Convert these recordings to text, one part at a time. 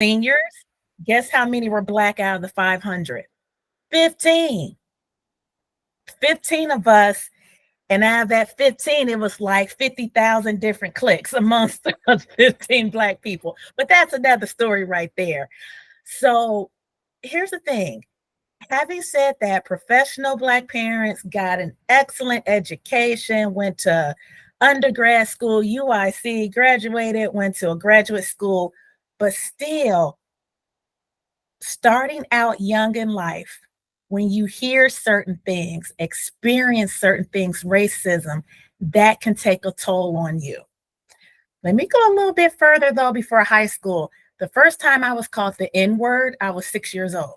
Seniors, guess how many were Black out of the 500? 15. 15 of us. And out of that 15, it was like 50,000 different cliques amongst us 15 Black people. But that's another story right there. So here's the thing. Having said that, professional Black parents got an excellent education, went to undergrad school, UIC, graduated, went to a graduate school, but still starting out young in life, when you hear certain things, experience certain things, racism, that can take a toll on you. Let me go a little bit further though before high school. The first time I was called the N word, I was 6 years old.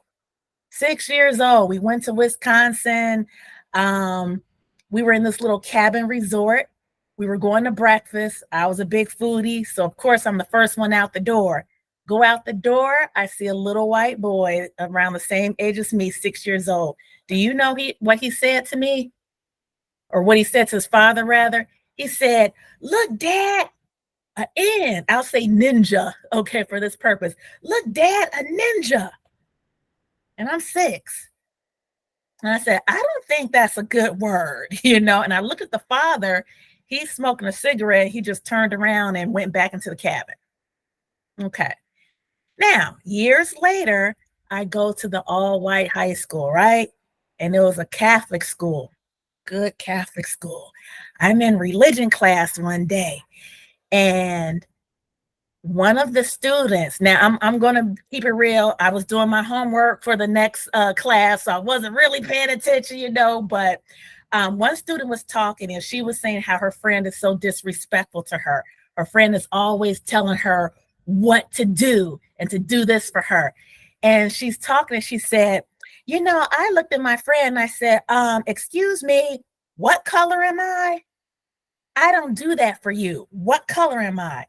6 years old. We went to Wisconsin. We were in this little cabin resort. We were going to breakfast. I was a big foodie. So, of course, I'm the first one out the door. Go out the door. I see a little white boy around the same age as me, 6 years old. Do you know what he said to me? Or what he said to his father, rather? He said, "Look, Dad, an N." I'll say ninja, okay, for this purpose. "Look, Dad, a ninja." And I'm 6. And I said, "I don't think that's a good word," And I look at the father, he's smoking a cigarette. He just turned around and went back into the cabin. Okay. Now, years later, I go to the all-white high school, right? And it was a Catholic school, good Catholic school. I'm in religion class one day, and one of the students, now I'm going to keep it real. I was doing my homework for the next class, so I wasn't really paying attention, but one student was talking and she was saying how her friend is so disrespectful to her. Her friend is always telling her what to do and to do this for her. And she's talking and she said, I looked at my friend and I said, "Excuse me, what color am I? I don't do that for you. What color am I?"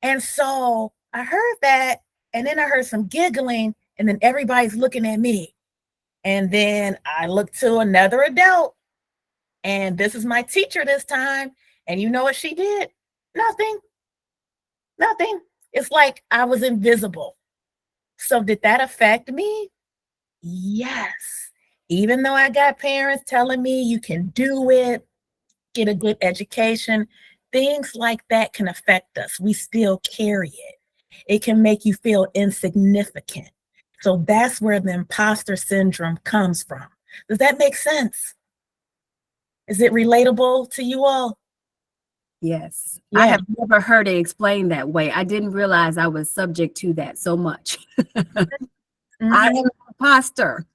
And so I heard that, and then I heard some giggling, and then everybody's looking at me. And then I looked to another adult, and this is my teacher this time. And you know what she did? Nothing. Nothing. It's like I was invisible. So did that affect me? Yes. Even though I got parents telling me you can do it, get a good education, things like that can affect us. We still carry it. It can make you feel insignificant. So that's where the imposter syndrome comes from. Does that make sense? Is it relatable to you all? Yes. Yeah. I have never heard it explained that way. I didn't realize I was subject to that so much. I am an imposter.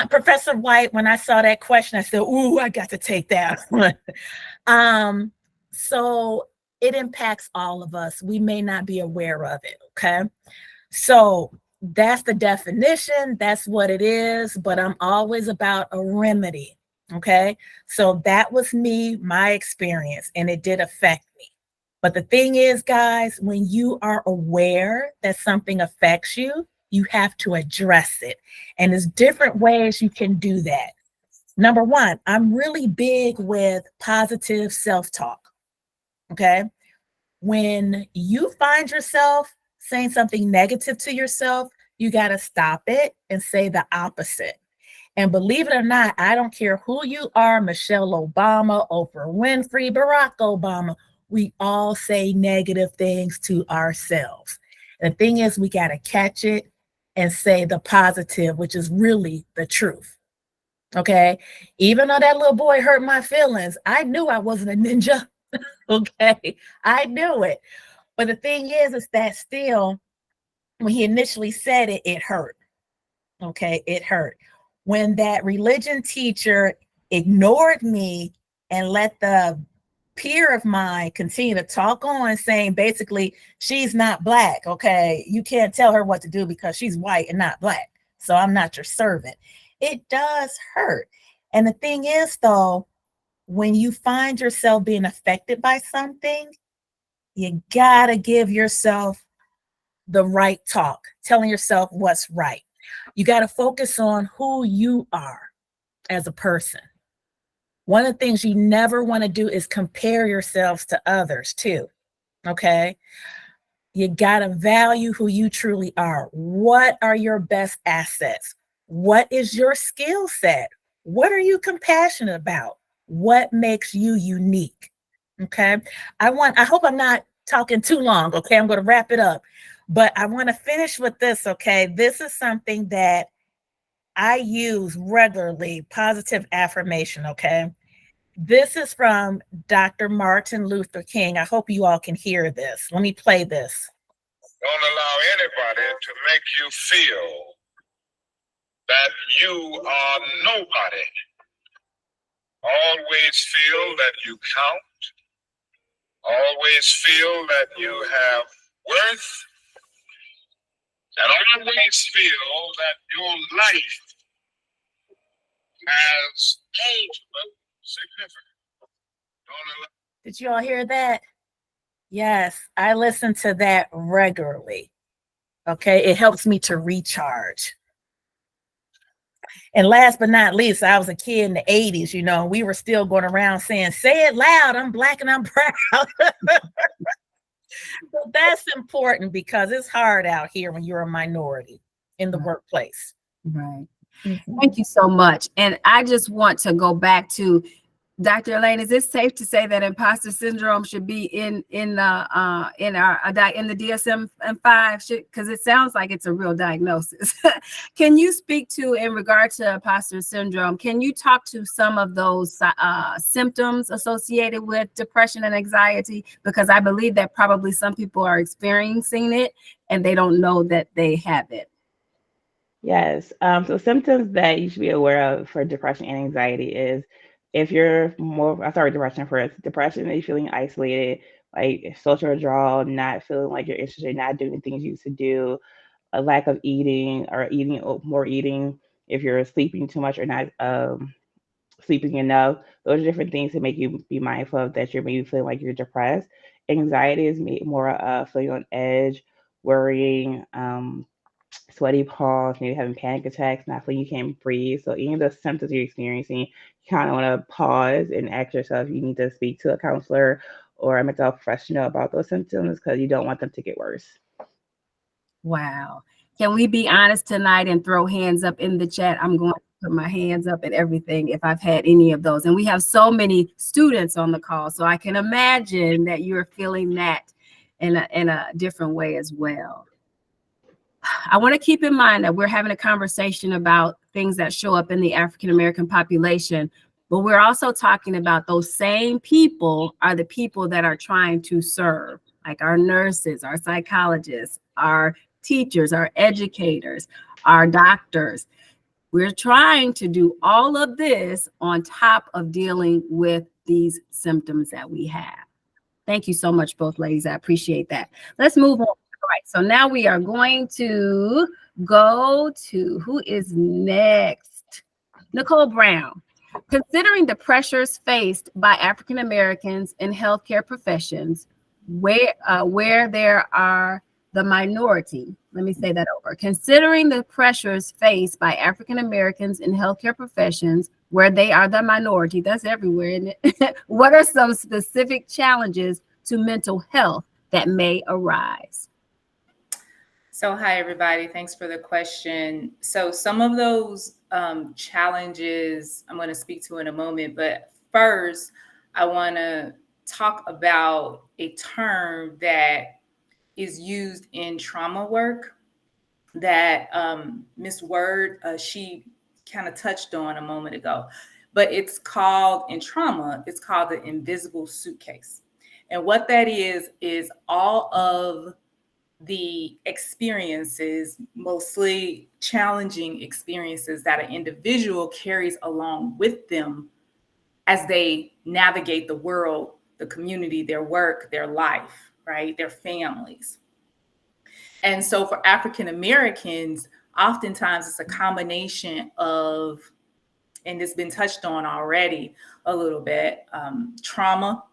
Professor White, when I saw that question, I said, "Ooh, I got to take that one." So it impacts all of us. We may not be aware of it, okay? So that's the definition. That's what it is, but I'm always about a remedy, okay? So that was me, my experience, and it did affect me. But the thing is, guys, when you are aware that something affects you, you have to address it. And there's different ways you can do that. Number one, I'm really big with positive self-talk, okay? When you find yourself saying something negative to yourself, you got to stop it and say the opposite. And believe it or not, I don't care who you are, Michelle Obama, Oprah Winfrey, Barack Obama, we all say negative things to ourselves. The thing is, we got to catch it and say the positive, which is really the truth. Okay. Even though that little boy hurt my feelings, I knew I wasn't a ninja. Okay. I knew it. But the thing is that still, when he initially said it, it hurt. Okay. It hurt. When that religion teacher ignored me and let the peer of mine continue to talk on, saying basically, she's not Black. Okay. You can't tell her what to do because she's white and not Black. So I'm not your servant. It does hurt. And the thing is, though, when you find yourself being affected by something, you gotta give yourself the right talk, telling yourself what's right. You got to focus on who you are as a person. One of the things you never want to do is compare yourselves to others too. Okay. You got to value who you truly are. What are your best assets? What is your skill set? What are you compassionate about? What makes you unique? Okay. I hope I'm not talking too long. Okay. I'm going to wrap it up, but I want to finish with this. Okay. This is something that I use regularly, positive affirmation. Okay. This is from Dr. Martin Luther King. I hope you all can hear this. Let me play this. Don't allow anybody to make you feel that you are nobody. Always feel that you count. Always feel that you have worth. And always feel that your life has ultimate significance. Did you all hear that? Yes, I listen to that regularly. Okay, it helps me to recharge. And last but not least, I was a kid in the 80s, you know, we were still going around saying, say it loud, I'm Black and I'm proud. So that's important because it's hard out here when you're a minority in the workplace. Right. Mm-hmm. Thank you so much. And I just want to go back to Dr. Elaine. Is it safe to say that imposter syndrome should be in the DSM-5? Because it sounds like it's a real diagnosis. Can you speak to, in regard to imposter syndrome, can you talk to some of those symptoms associated with depression and anxiety? Because I believe that probably some people are experiencing it and they don't know that they have it. Yes. So symptoms that you should be aware of for depression and anxiety is if you're depression first. Depression is feeling isolated, like social withdrawal, not feeling like you're interested, not doing the things you used to do, a lack of eating or more eating, if you're sleeping too much or not sleeping enough. Those are different things to make you be mindful of that you're maybe feeling like you're depressed. Anxiety is more feeling on edge, worrying, sweaty palms, maybe having panic attacks, not feeling you can't breathe. So any of those symptoms you're experiencing, you kind of want to pause and ask yourself, you need to speak to a counselor or a mental health professional about those symptoms because you don't want them to get worse. Wow. Can we be honest tonight and throw hands up in the chat? I'm going to put my hands up and everything if I've had any of those. And we have so many students on the call, so I can imagine that you're feeling that in a different way as well. I want to keep in mind that we're having a conversation about things that show up in the African-American population, but we're also talking about those same people are the people that are trying to serve, like our nurses, our psychologists, our teachers, our educators, our doctors. We're trying to do all of this on top of dealing with these symptoms that we have. Thank you so much, both ladies. I appreciate that. Let's move on. All right, so now we are going to go to who is next? Nicole Brown. Considering the pressures faced by African Americans in healthcare professions, where there are the minority, let me say that over. Considering the pressures faced by African Americans in healthcare professions, where they are the minority, that's everywhere, isn't it? What are some specific challenges to mental health that may arise? So hi, everybody. Thanks for the question. So some of those challenges I'm going to speak to in a moment, but first I want to talk about a term that is used in trauma work that Ms. Word, she kind of touched on a moment ago, but it's called, in trauma, it's called the invisible suitcase. And what that is all of the experiences, mostly challenging experiences that an individual carries along with them as they navigate the world, the community, their work, their life, right? Their families. And so for African Americans, oftentimes it's a combination of, and it's been touched on already a little bit, trauma,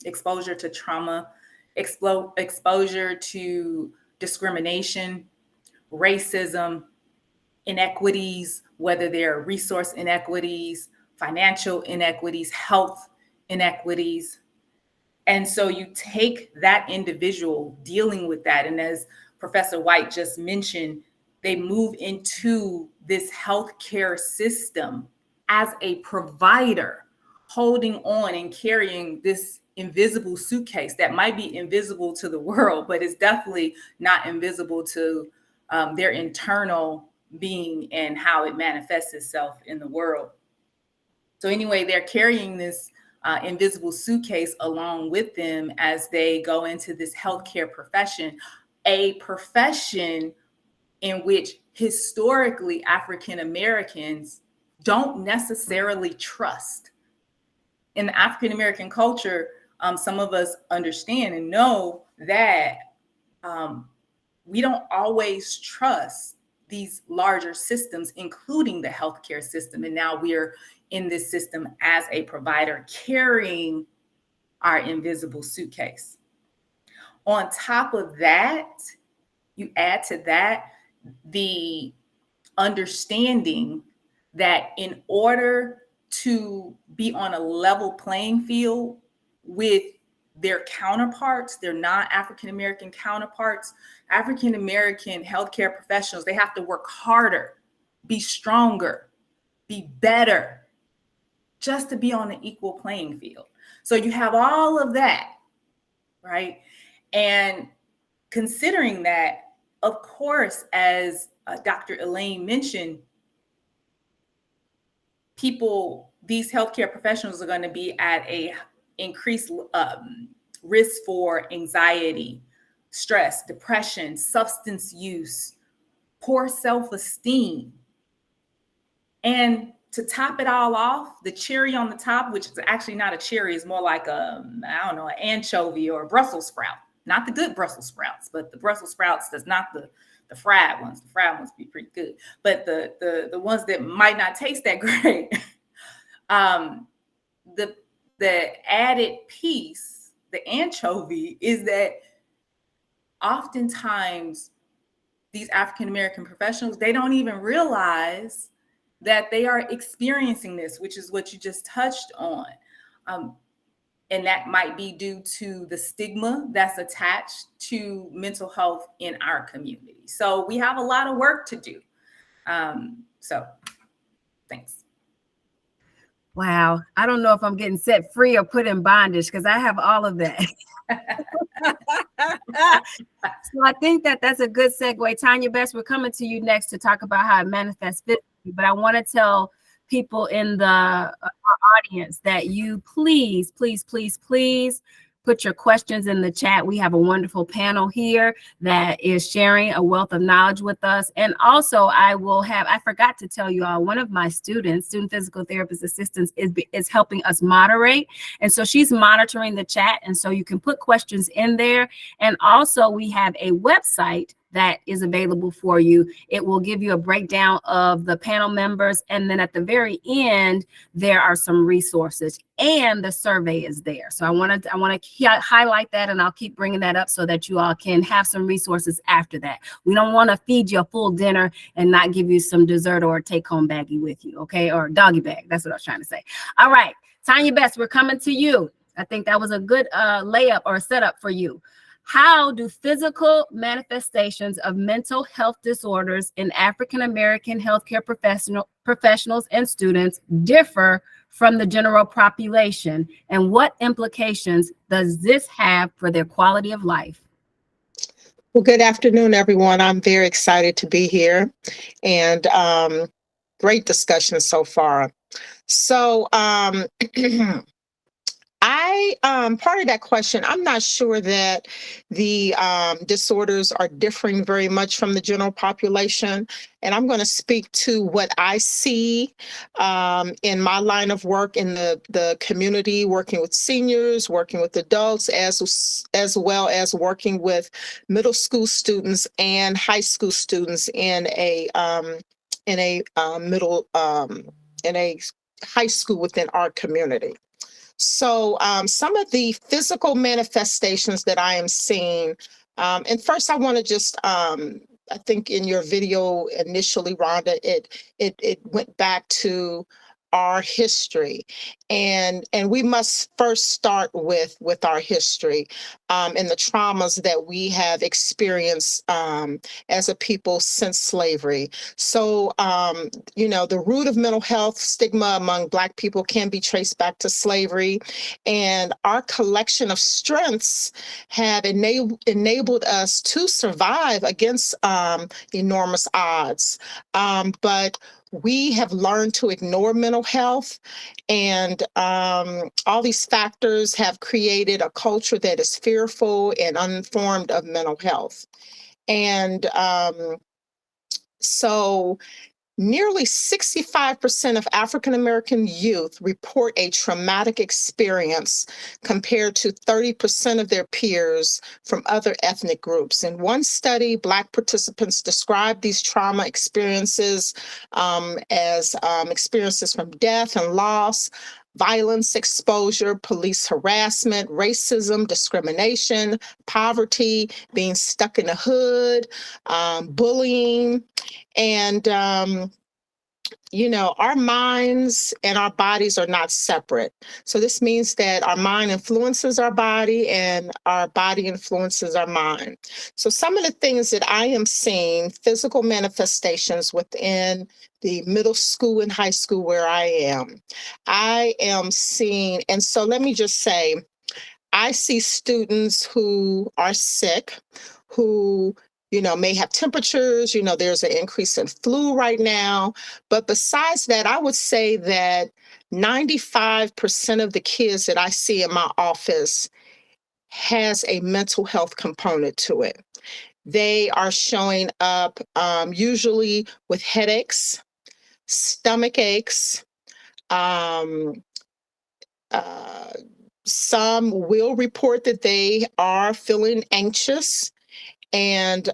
exposure to trauma, exposure to discrimination, racism, inequities, whether they're resource inequities, financial inequities, health inequities, And so you take that individual dealing with that, and as Professor White just mentioned, they move into this healthcare system as a provider, holding on and carrying this invisible suitcase that might be invisible to the world, but is definitely not invisible to their internal being and how it manifests itself in the world. So anyway, they're carrying this invisible suitcase along with them as they go into this healthcare profession, a profession in which historically African Americans don't necessarily trust. In the African American culture, some of us understand and know that we don't always trust these larger systems, including the healthcare system. And now we're in this system as a provider carrying our invisible suitcase. On top of that, you add to that the understanding that in order to be on a level playing field with their counterparts, their non-African American counterparts, African American healthcare professionals, they have to work harder, be stronger, be better, just to be on an equal playing field. So you have all of that, right? And considering that, of course, as Dr. Elaine mentioned, these healthcare professionals are going to be at a increased risk for anxiety, stress, depression, substance use, poor self-esteem. And to top it all off, the cherry on the top, which is actually not a cherry, is more like an anchovy or a Brussels sprout. Not the good Brussels sprouts, but the Brussels sprouts that's not the fried ones. The fried ones be pretty good. But the ones that might not taste that great, the added piece, the anchovy, is that oftentimes these African American professionals, they don't even realize that they are experiencing this, which is what you just touched on. And that might be due to the stigma that's attached to mental health in our community. So we have a lot of work to do. So thanks. Wow. I don't know if I'm getting set free or put in bondage because I have all of that. So I think that's a good segue. Tanya Best, we're coming to you next to talk about how it manifests physically, but I want to tell people in the audience that you please put your questions in the chat. We have a wonderful panel here that is sharing a wealth of knowledge with us. And also I forgot to tell you all, one of my student physical therapist assistants is helping us moderate. And so she's monitoring the chat. And so you can put questions in there. And also we have a website that is available for you. It will give you a breakdown of the panel members. And then at the very end, there are some resources and the survey is there. So I want to highlight that, and I'll keep bringing that up so that you all can have some resources after that. We don't want to feed you a full dinner and not give you some dessert or a take-home baggie with you, okay? Or a doggy bag. That's what I was trying to say. All right, Tanya Best, we're coming to you. I think that was a good layup or setup for you. How do physical manifestations of mental health disorders in African American healthcare professionals and students differ from the general population, and what implications does this have for their quality of life? Well, good afternoon, everyone. I'm very excited to be here, and great discussion so far. So part of that question, I'm not sure that the disorders are differing very much from the general population. And I'm going to speak to what I see in my line of work in the community, working with seniors, working with adults, as well as working with middle school students and high school students in a high school within our community. So some of the physical manifestations that I am seeing, and first I want to just, I think in your video initially, Rhonda, it went back to our history, and we must first start with our history, and the traumas that we have experienced as a people since slavery. So, the root of mental health stigma among Black people can be traced back to slavery, and our collection of strengths have enabled us to survive against enormous odds. But we have learned to ignore mental health, and all these factors have created a culture that is fearful and uninformed of mental health. And so nearly 65% of African American youth report a traumatic experience compared to 30% of their peers from other ethnic groups. In one study, Black participants described these trauma experiences as experiences from death and loss, violence exposure, police harassment, racism, discrimination, poverty, being stuck in the hood, bullying. And, our minds and our bodies are not separate. So this means that our mind influences our body and our body influences our mind. So some of the things that I am seeing, physical manifestations within the middle school and high school where I am seeing, and so let me just say, I see students who are sick, who may have temperatures. There's an increase in flu right now. But besides that, I would say that 95% of the kids that I see in my office has a mental health component to it. They are showing up usually with headaches, stomach aches, some will report that they are feeling anxious, and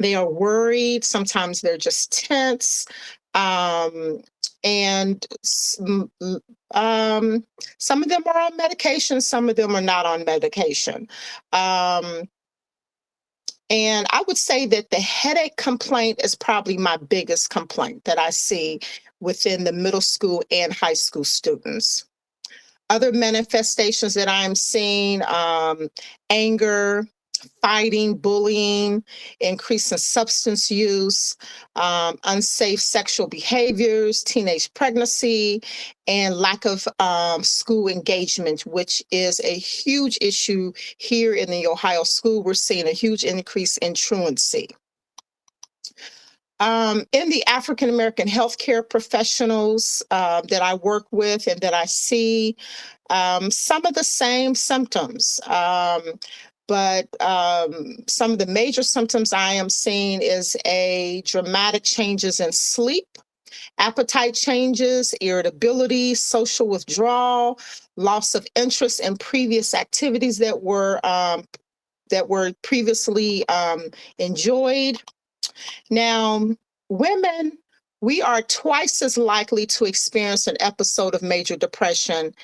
they are worried. Sometimes they're just tense. And some of them are on medication, some of them are not on medication. And I would say that the headache complaint is probably my biggest complaint that I see within the middle school and high school students. Other manifestations that I'm seeing, anger, fighting, bullying, increase in substance use, unsafe sexual behaviors, teenage pregnancy, and lack of school engagement, which is a huge issue here in the Ohio school. We're seeing a huge increase in truancy. In the African American healthcare professionals that I work with and that I see, some of the same symptoms, but some of the major symptoms I am seeing is a dramatic changes in sleep, appetite changes, irritability, social withdrawal, loss of interest in previous activities that were previously enjoyed. Now, women, we are twice as likely to experience an episode of major depression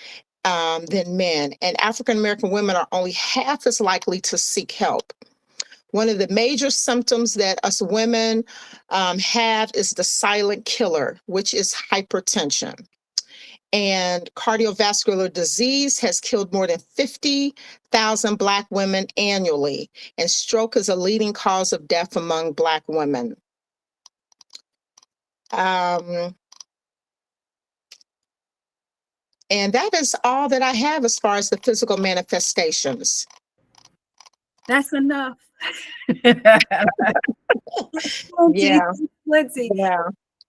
than men, and African American women are only half as likely to seek help. One of the major symptoms that us women have is the silent killer, which is hypertension. And cardiovascular disease has killed more than 50,000 Black women annually, and stroke is a leading cause of death among Black women. And that is all that I have as far as the physical manifestations. That's enough. Yeah. Lindsay. Yeah.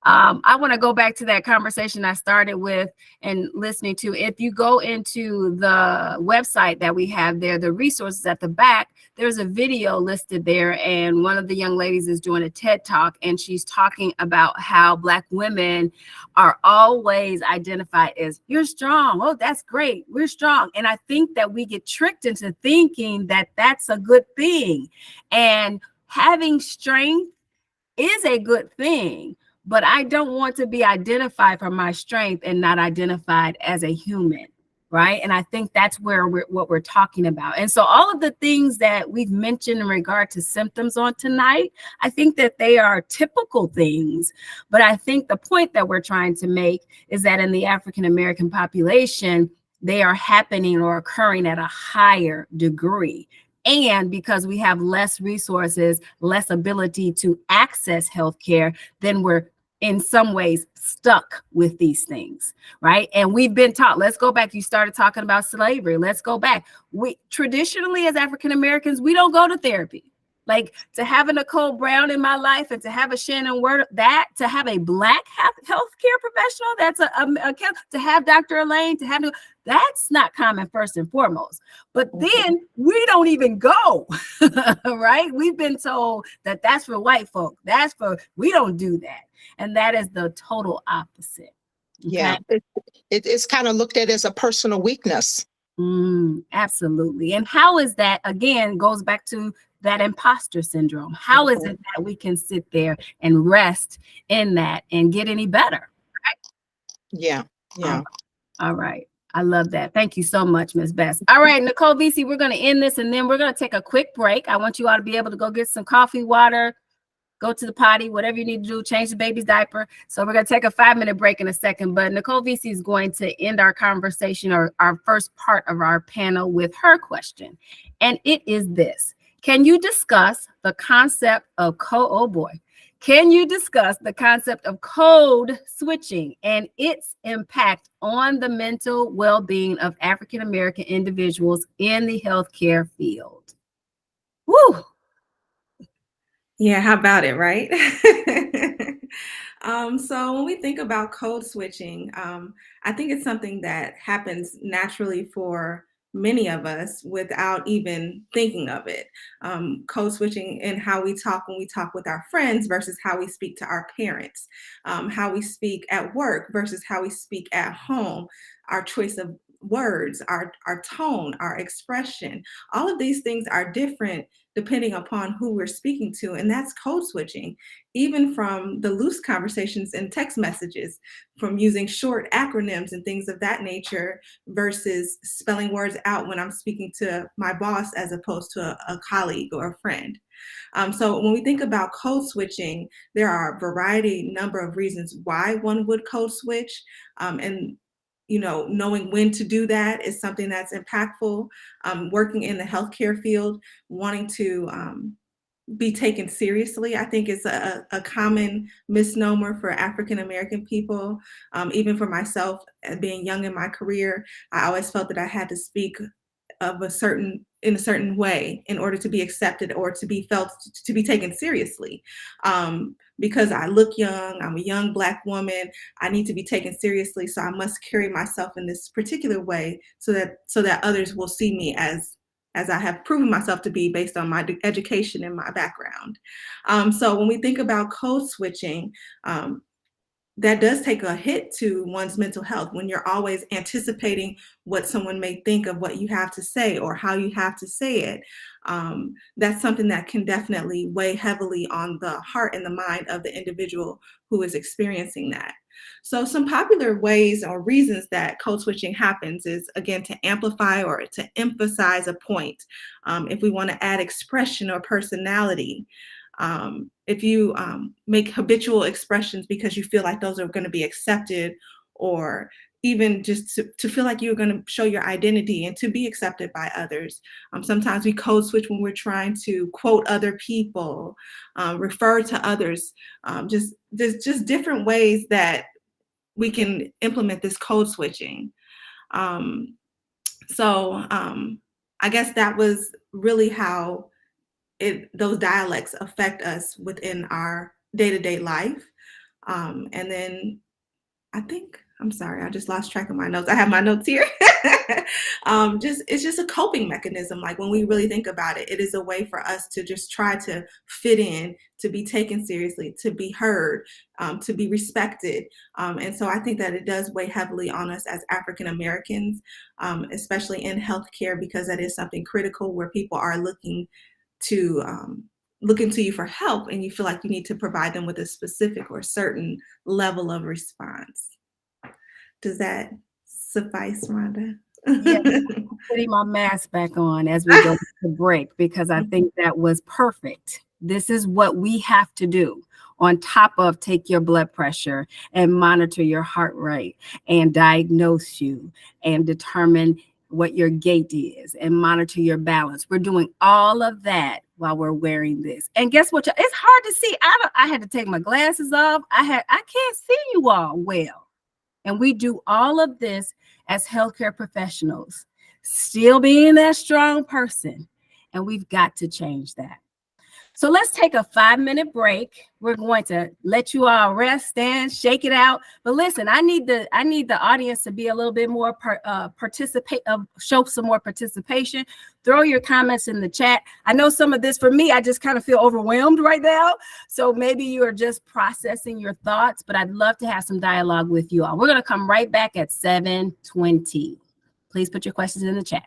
I want to go back to that conversation I started with and listening to. If you go into the website that we have there, the resources at the back, there's a video listed there. And one of the young ladies is doing a TED Talk, and she's talking about how Black women are always identified as, you're strong. Oh, that's great. We're strong. And I think that we get tricked into thinking that that's a good thing. And having strength is a good thing. But I don't want to be identified for my strength and not identified as a human, right? And I think that's where what we're talking about. And so all of the things that we've mentioned in regard to symptoms on tonight, I think that they are typical things. But I think the point that we're trying to make is that in the African American population, they are happening or occurring at a higher degree. And because we have less resources, less ability to access healthcare, then we're in some ways stuck with these things, right? And we've been taught, let's go back. You started talking about slavery. Let's go back. We traditionally, as African Americans, we don't go to therapy. Like to have a Nicole Brown in my life and to have a Shannon Word, that to have a Black healthcare professional, that's to have Dr. Elaine, to have, that's not common first and foremost. But then we don't even go, right? We've been told that that's for white folk. We don't do that. And that is the total opposite. Okay? Yeah, it's kind of looked at as a personal weakness. Absolutely. And how is that, again, goes back to that imposter syndrome. How is it that we can sit there and rest in that and get any better? Right? Yeah. All right. I love that. Thank you so much, Ms. Bess. All right, Nicole VC, we're going to end this and then we're going to take a quick break. I want you all to be able to go get some coffee, water, go to the potty, whatever you need to do, change the baby's diaper. So we're going to take a 5-minute break in a second, but Nicole VC is going to end our conversation or our first part of our panel with her question. And it is this: can you discuss the concept of Can you discuss the concept of code switching and its impact on the mental well-being of African American individuals in the healthcare field? Woo! Yeah, how about it, right? So when we think about code switching, I think it's something that happens naturally for many of us without even thinking of it. Code switching in how we talk when we talk with our friends versus how we speak to our parents, how we speak at work versus how we speak at home, our choice of words, our tone, our expression. All of these things are different depending upon who we're speaking to, and that's code switching. Even from the loose conversations and text messages, from using short acronyms and things of that nature versus spelling words out when I'm speaking to my boss as opposed to a colleague or a friend. So when we think about code switching, there are a variety number of reasons why one would code switch, and knowing when to do that is something that's impactful. Working in the healthcare field, wanting to be taken seriously, I think is a common misnomer for African American people. Even for myself, being young in my career, I always felt that I had to speak in a certain way in order to be accepted or to be felt to be taken seriously. Because I look young, I'm a young Black woman, I need to be taken seriously, so I must carry myself in this particular way so that others will see me as I have proven myself to be based on my education and my background. So when we think about code switching, that does take a hit to one's mental health when you're always anticipating what someone may think of what you have to say or how you have to say it. That's something that can definitely weigh heavily on the heart and the mind of the individual who is experiencing that. So some popular ways or reasons that code switching happens is, again, to amplify or to emphasize a point. If we want to add expression or personality, if you make habitual expressions because you feel like those are going to be accepted, or even just to feel like you're going to show your identity and to be accepted by others. Sometimes we code switch when we're trying to quote other people, refer to others, just different ways that we can implement this code switching. So I guess that was really how those dialects affect us within our day-to-day life. And then I'm sorry, I just lost track of my notes. I have my notes here. It's just a coping mechanism. Like when we really think about it, it is a way for us to just try to fit in, to be taken seriously, to be heard, to be respected. And so I think that it does weigh heavily on us as African Americans, especially in healthcare, because that is something critical where people are looking to you for help, and you feel like you need to provide them with a specific or certain level of response. Does that suffice, Rhonda? Yeah, putting my mask back on as we go to break because I think that was perfect. This is what we have to do on top of take your blood pressure and monitor your heart rate and diagnose you and determine what your gait is and monitor your balance. We're doing all of that while we're wearing this. And guess what? It's hard to see. I had to take my glasses off. I can't see you all well. And we do all of this as healthcare professionals, still being that strong person. And we've got to change that. So let's take a 5-minute break. We're going to let you all rest, stand, shake it out. But listen, I need the audience to be a little bit more show some more participation. Throw your comments in the chat. I know some of this for me, I just kind of feel overwhelmed right now. So maybe you are just processing your thoughts, but I'd love to have some dialogue with you all. We're going to come right back at 7:20. Please put your questions in the chat.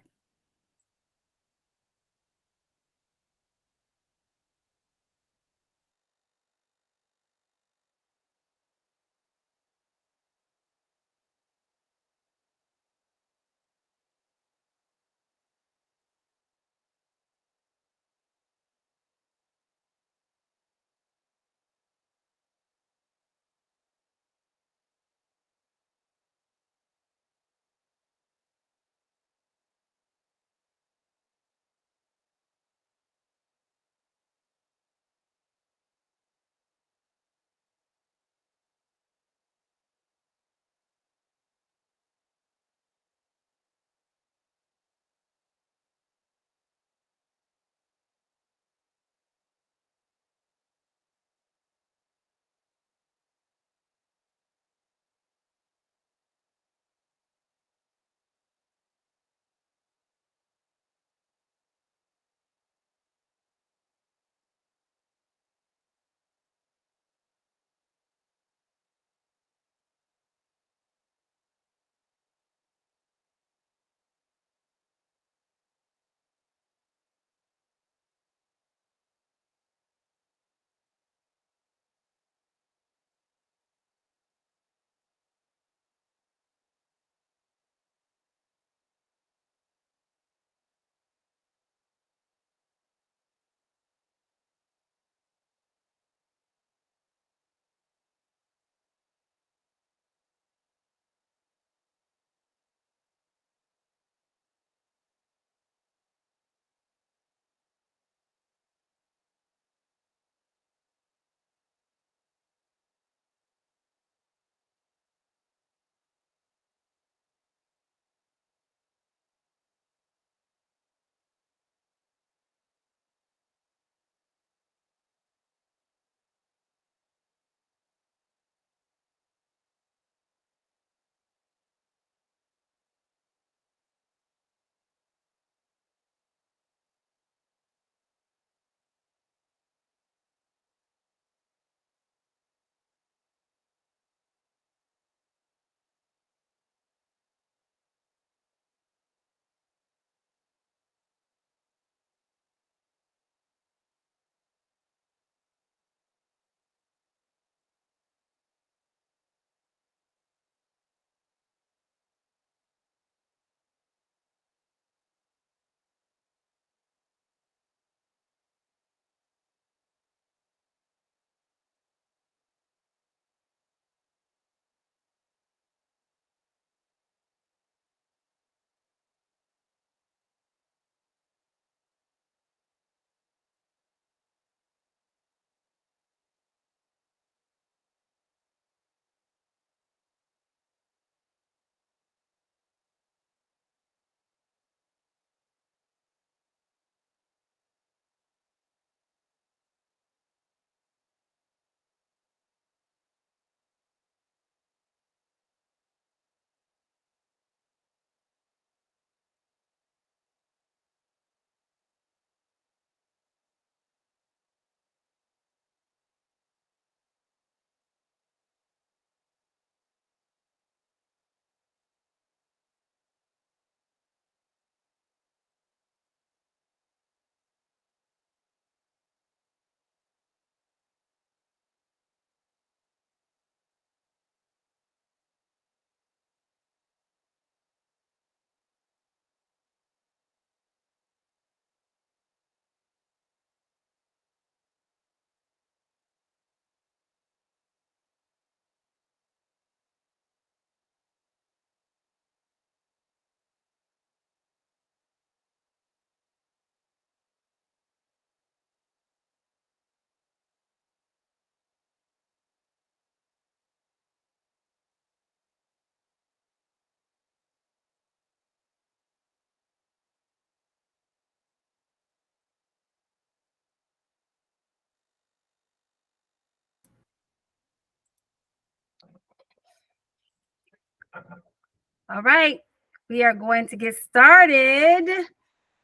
All right, we are going to get started.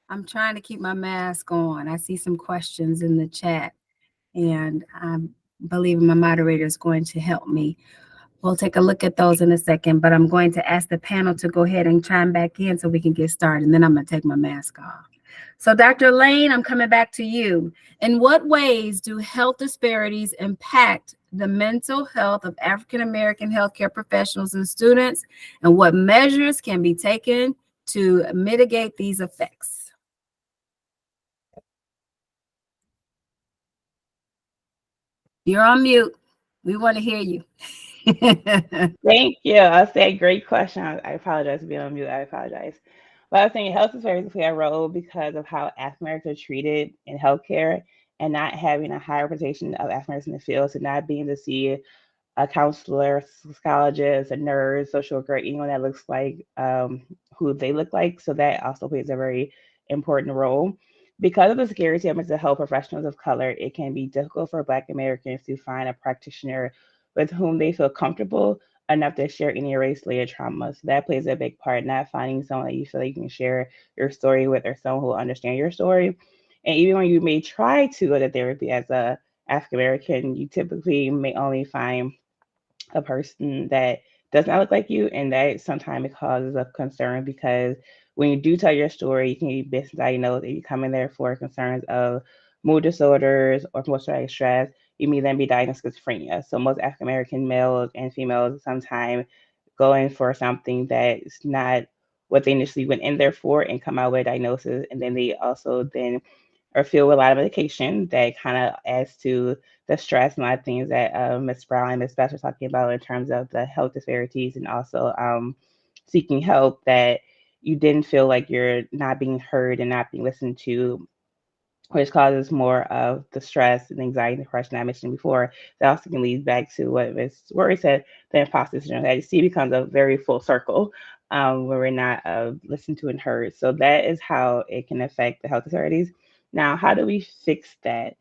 I'm trying to keep my mask on. I see some questions in the chat, and I'm believing my moderator is going to help me. We'll take a look at those in a second, but I'm going to ask the panel to go ahead and chime back in so we can get started, and then I'm going to take my mask off. So Dr. Lane, I'm coming back to you. In what ways do health disparities impact the mental health of African-American healthcare professionals and students, and what measures can be taken to mitigate these effects? You're on mute. We want to hear you. Thank you. I'll say great question. I apologize for being on mute. I apologize. But I was saying health disparities play a role because of how African Americans are treated in healthcare and not having a high representation of African Americans in the field, so not being to see a counselor, psychologist, a nurse, social worker, anyone that looks like who they look like. So that also plays a very important role. Because of the scarcity of mental health professionals of color, it can be difficult for Black Americans to find a practitioner with whom they feel comfortable enough to share any race-related trauma. So that plays a big part, not finding someone that you feel like you can share your story with or someone who will understand your story. And even when you may try to go to therapy as a African American, you typically may only find a person that does not look like you, and that sometimes it causes a concern because when you do tell your story, you can be misdiagnosed if you come in there for concerns of mood disorders or post-traumatic stress. You may then be diagnosed with schizophrenia. So most African American males and females sometimes go in for something that's not what they initially went in there for and come out with a diagnosis, and then they also then or feel with a lot of medication that kind of adds to the stress and a lot of things that Ms. Brown and Ms. Best were talking about in terms of the health disparities and also seeking help, that you didn't feel like you're not being heard and not being listened to, which causes more of the stress and anxiety and depression I mentioned before. That also can lead back to what Ms. Worry said, the imposter syndrome. That you see becomes a very full circle where we're not listened to and heard. So that is how it can affect the health disparities. Now, how do we fix that?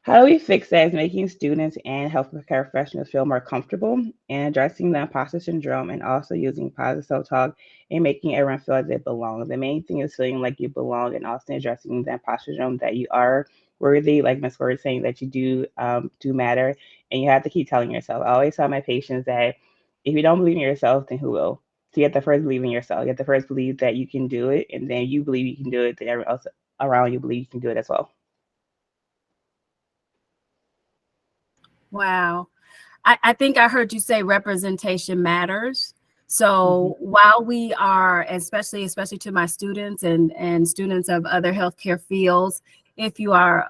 How do we fix that is making students and healthcare professionals feel more comfortable in addressing the imposter syndrome and also using positive self-talk and making everyone feel like they belong. The main thing is feeling like you belong and also addressing the imposter syndrome, that you are worthy, like Ms. Word is saying, that you do matter, and you have to keep telling yourself. I always tell my patients that if you don't believe in yourself, then who will? So you have to first believe in yourself. You have to first believe that you can do it, and then you believe you can do it, then everyone else around you believe you can do it as well. Wow. I think I heard you say representation matters. So while we are, especially to my students and students of other healthcare fields, if you are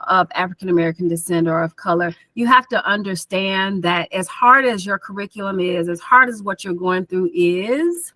of African-American descent or of color, you have to understand that as hard as your curriculum is, as hard as what you're going through is,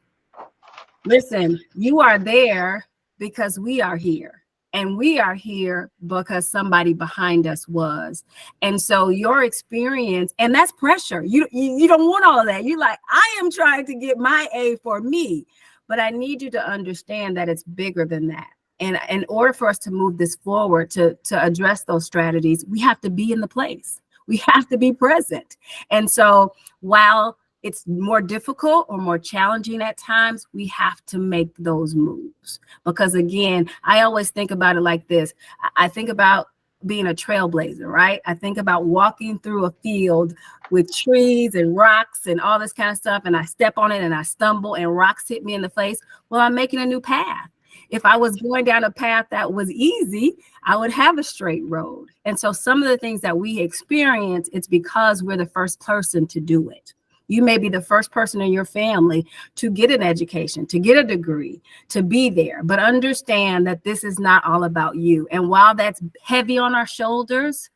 listen, you are there because we are here. And we are here because somebody behind us was. And so your experience, and that's pressure. You don't want all of that. You're like, I am trying to get my A for me. But I need you to understand that it's bigger than that. And in order for us to move this forward, to address those strategies, we have to be in the place. We have to be present. And so while it's more difficult or more challenging at times, we have to make those moves. Because again, I always think about it like this. I think about being a trailblazer, right? I think about walking through a field with trees and rocks and all this kind of stuff, and I step on it and I stumble and rocks hit me in the face. Well, I'm making a new path. If I was going down a path that was easy, I would have a straight road. And so some of the things that we experience, it's because we're the first person to do it. You may be the first person in your family to get an education, to get a degree, to be there, but understand that this is not all about you. And while that's heavy on our shoulders,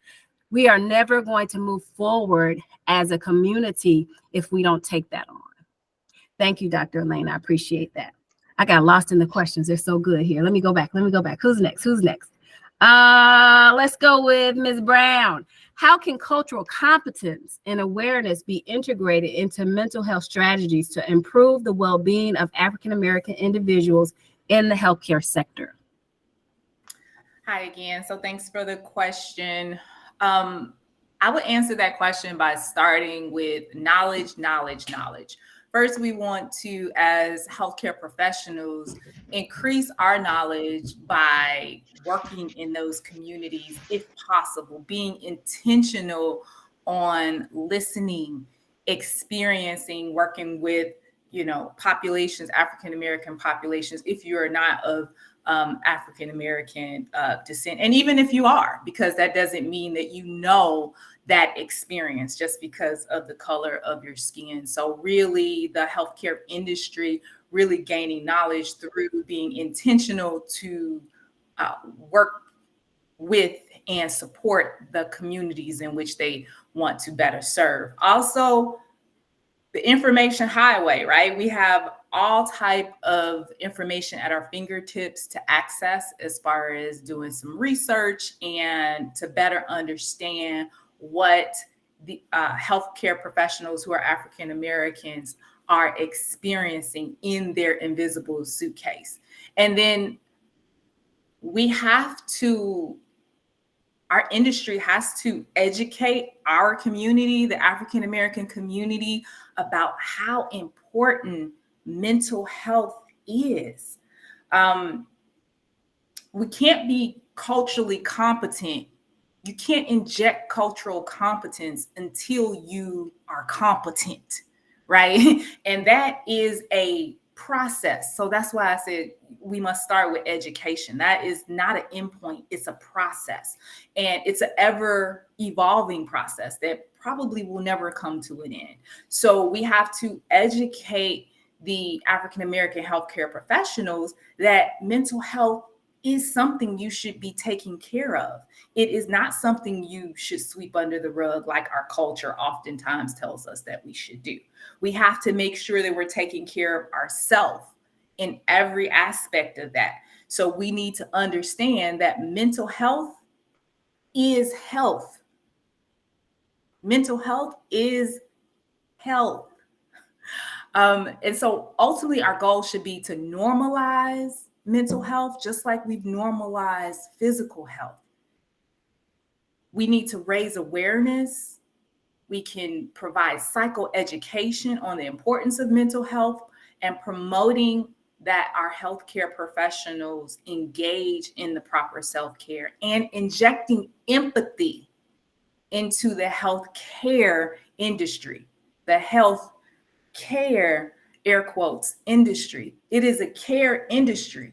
we are never going to move forward as a community if we don't take that on. Thank you, Dr. Elaine. I appreciate that. I got lost in the questions. They're so good here. Let me go back. Who's next? Let's go with Ms. Brown. How can cultural competence and awareness be integrated into mental health strategies to improve the well-being of African-American individuals in the healthcare sector? Hi again. So thanks for the question. I would answer that question by starting with knowledge. First, we want to, as healthcare professionals, increase our knowledge by working in those communities, if possible, being intentional on listening, experiencing, working with, populations, African American populations, if you are not of African American descent, and even if you are, because that doesn't mean that that experience just because of the color of your skin. So really, the healthcare industry really gaining knowledge through being intentional to work with and support the communities in which they want to better serve. Also, the information highway, right? We have all type of information at our fingertips to access as far as doing some research and to better understand what the healthcare professionals who are African Americans are experiencing in their invisible suitcase. And then our industry has to educate our community, the African American community, about how important mental health is. We can't be culturally competent. You can't inject cultural competence until you are competent, right? And that is a process. So that's why I said we must start with education. That is not an endpoint, it's a process. And it's an ever evolving process that probably will never come to an end. So we have to educate the African American healthcare professionals that mental health is something you should be taking care of. It is not something you should sweep under the rug like our culture oftentimes tells us that we should do. We have to make sure that we're taking care of ourselves in every aspect of that. So we need to understand that mental health is health. Mental health is health. And so ultimately our goal should be to normalize mental health, just like we've normalized physical health. We need to raise awareness. We can provide psychoeducation on the importance of mental health and promoting that our healthcare professionals engage in the proper self-care and injecting empathy into the healthcare industry, the health care, air quotes, industry. It is a care industry.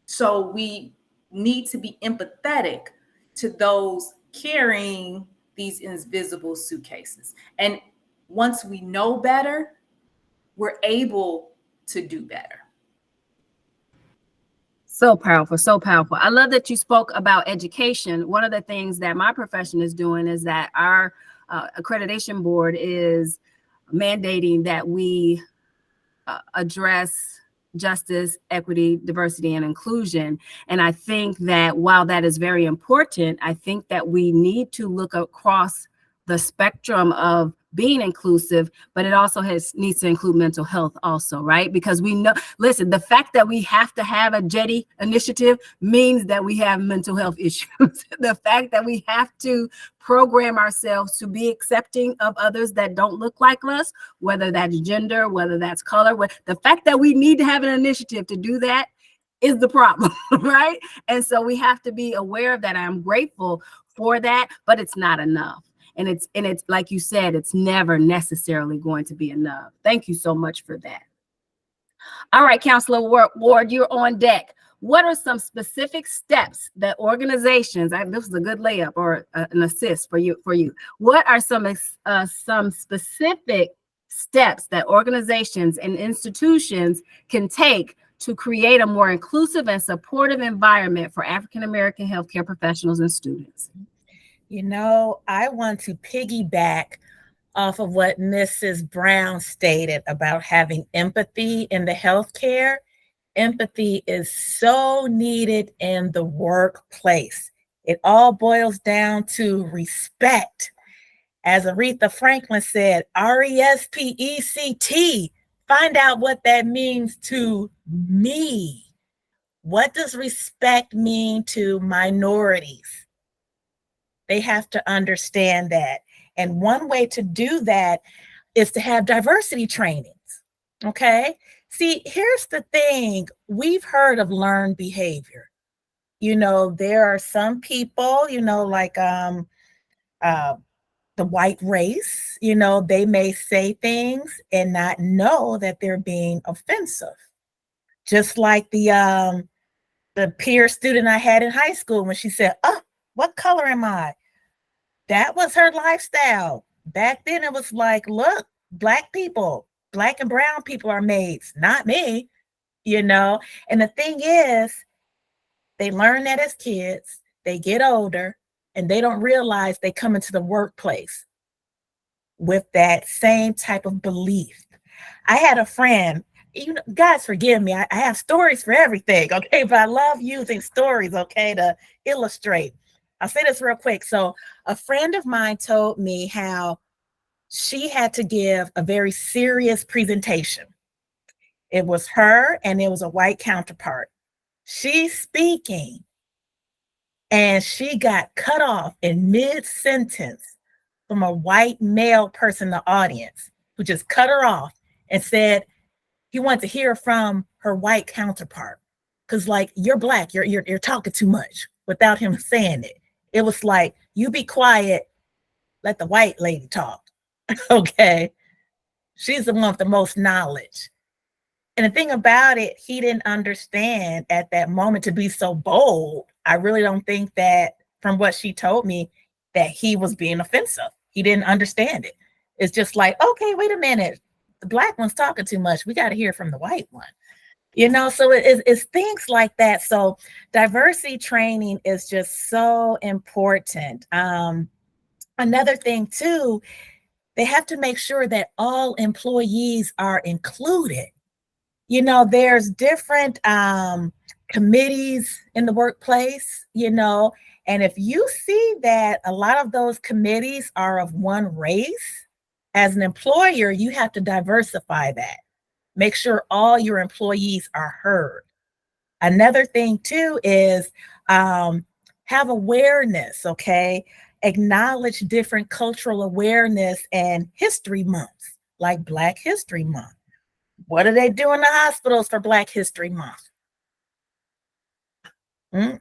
So we need to be empathetic to those carrying these invisible suitcases. And once we know better, we're able to do better. So powerful, so powerful. I love that you spoke about education. One of the things that my profession is doing is that our accreditation board is mandating that we address justice, equity, diversity, and inclusion. And I think that while that is very important, I think that we need to look across the spectrum of being inclusive, but it also needs to include mental health also, right? Because we know, listen, the fact that we have to have a JETI initiative means that we have mental health issues. The fact that we have to program ourselves to be accepting of others that don't look like us, whether that's gender, whether that's color, the fact that we need to have an initiative to do that is the problem, right? And so we have to be aware of that. I'm grateful for that, but it's not enough. And it's like you said, it's never necessarily going to be enough. Thank you so much for that. All right, Counselor Ward, you're on deck. What are some specific steps that organizations, this is a good layup or an assist for you. What are some specific steps that organizations and institutions can take to create a more inclusive and supportive environment for African American healthcare professionals and students? You know, I want to piggyback off of what Mrs. Brown stated about having empathy in the healthcare. Empathy is so needed in the workplace. It all boils down to respect. As Aretha Franklin said, RESPECT. Find out what that means to me. What does respect mean to minorities? They have to understand that. And one way to do that is to have diversity trainings. Okay. See, here's the thing. We've heard of learned behavior. There are some people, like uh, the white race, they may say things and not know that they're being offensive. Just like the peer student I had in high school when she said, "Oh, what color am I?" That was her lifestyle. Back then it was like, look, black and brown people are mates, not me, And the thing is, they learn that as kids, they get older, and they don't realize they come into the workplace with that same type of belief. I had a friend, guys, forgive me, I have stories for everything, okay? But I love using stories, okay, to illustrate. I'll say this real quick. So a friend of mine told me how she had to give a very serious presentation. It was her and it was a white counterpart. She's speaking and she got cut off in mid-sentence from a white male person in the audience who just cut her off and said he wanted to hear from her white counterpart. Because, like, you're black, you're talking too much, without him saying it. It was like, you be quiet, let the white lady talk. Okay. She's the one with the most knowledge. And the thing about it, he didn't understand at that moment to be so bold. I really don't think that, from what she told me, that he was being offensive. He didn't understand it. It's just like, okay, wait a minute. The black one's talking too much. We got to hear from the white one. So it's things like that. So diversity training is just so important. Another thing too, they have to make sure that all employees are included. There's different committees in the workplace, and if you see that a lot of those committees are of one race, as an employer, you have to diversify that. Make sure all your employees are heard. Another thing too is have awareness, okay? Acknowledge different cultural awareness and history months, like Black History Month. What do they do in the hospitals for Black History Month?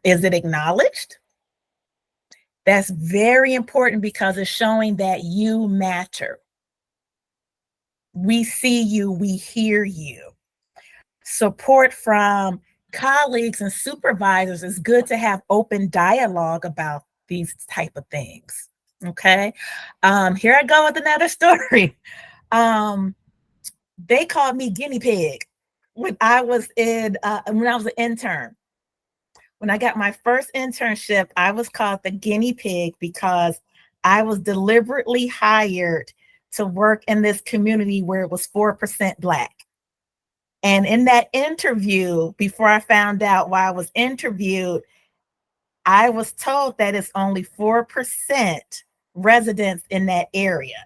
Is it acknowledged? That's very important because it's showing that you matter. We see you, we hear you. Support from colleagues and supervisors is good to have open dialogue about these type of things. Okay. Here I go with another story. They called me guinea pig when I was an intern. When I got my first internship, I was called the guinea pig because I was deliberately hired to work in this community where it was 4% Black. And in that interview, before I found out why I was interviewed, I was told that it's only 4% residents in that area.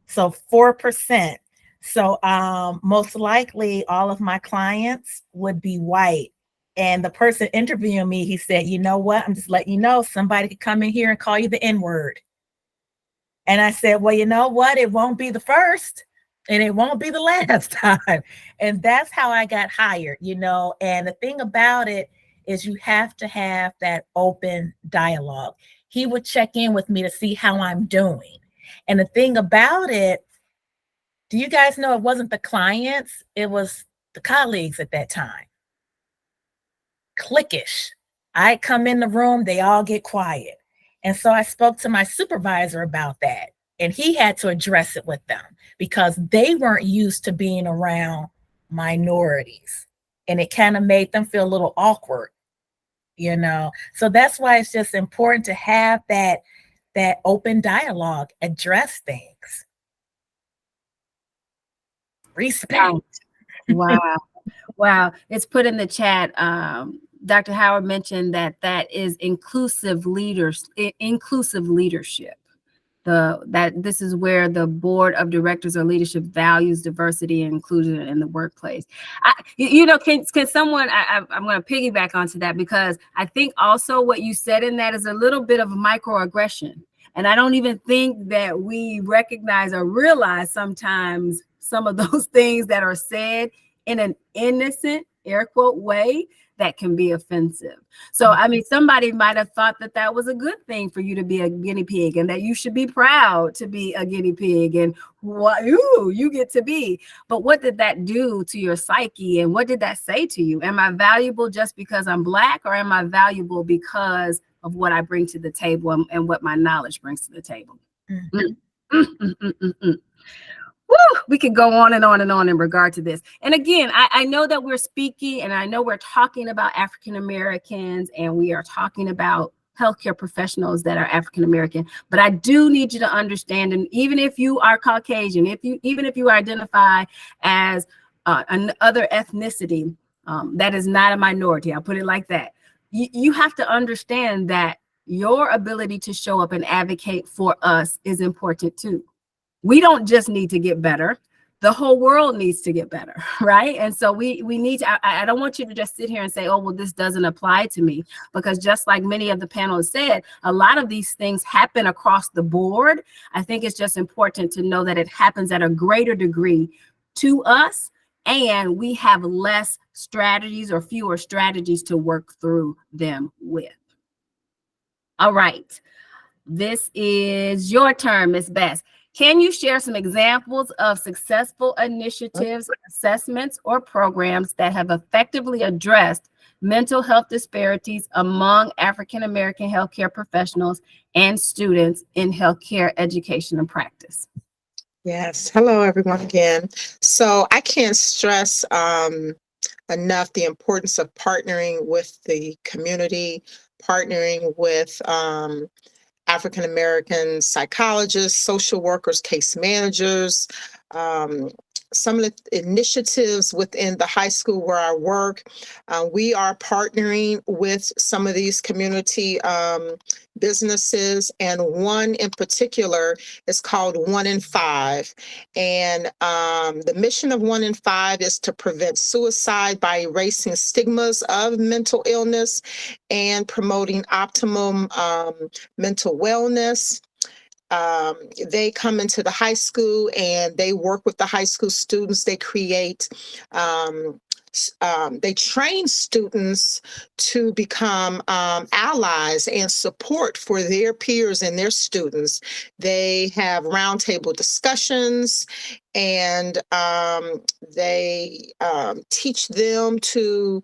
So 4%. So most likely all of my clients would be white. And the person interviewing me, he said, you know what? I'm just letting you know, somebody could come in here and call you the N-word. And I said, well, you know what? It won't be the first and it won't be the last time. And that's how I got hired, And the thing about it is you have to have that open dialogue. He would check in with me to see how I'm doing. And the thing about it, do you guys know it wasn't the clients, it was the colleagues at that time. Cliquish. I come in the room, they all get quiet. And so I spoke to my supervisor about that. And he had to address it with them because they weren't used to being around minorities. And it kind of made them feel a little awkward, So that's why it's just important to have that open dialogue, address things. Respect. Wow. Wow. It's put in the chat. Dr. Howard mentioned that is inclusive leadership. That this is where the board of directors or leadership values diversity and inclusion in the workplace. Can someone, I'm going to piggyback onto that because I think also what you said in that is a little bit of a microaggression. And I don't even think that we recognize or realize sometimes some of those things that are said in an innocent, air quote, way that can be offensive. So, I mean, somebody might have thought that that was a good thing for you to be a guinea pig and that you should be proud to be a guinea pig and what you get to be. But what did that do to your psyche? And what did that say to you? Am I valuable just because I'm Black, or am I valuable because of what I bring to the table and what my knowledge brings to the table? Woo, we could go on and on and on in regard to this. And again, I know that we're speaking and I know we're talking about African Americans and we are talking about healthcare professionals that are African American, but I do need you to understand, and even if you are Caucasian, even if you identify as another ethnicity that is not a minority, I'll put it like that, you have to understand that your ability to show up and advocate for us is important too. We don't just need to get better. The whole world needs to get better, right? And so we need to, I don't want you to just sit here and say, oh, well, this doesn't apply to me, because just like many of the panelists said, a lot of these things happen across the board. I think it's just important to know that it happens at a greater degree to us, and we have less strategies or fewer strategies to work through them with. All right, this is your turn, Ms. Bess. Can you share some examples of successful initiatives, assessments, or programs that have effectively addressed mental health disparities among African American healthcare professionals and students in healthcare education and practice? Yes. Hello, everyone again. So I can't stress enough the importance of partnering with the community, partnering with African American psychologists, social workers, case managers, some of the initiatives within the high school where I work. We are partnering with some of these community businesses, and one in particular is called 1 in 5. And the mission of 1 in 5 is to prevent suicide by erasing stigmas of mental illness and promoting optimum mental wellness. They come into the high school and they work with the high school students. They create, they train students to become allies and support for their peers and their students. They have roundtable discussions, and they teach them to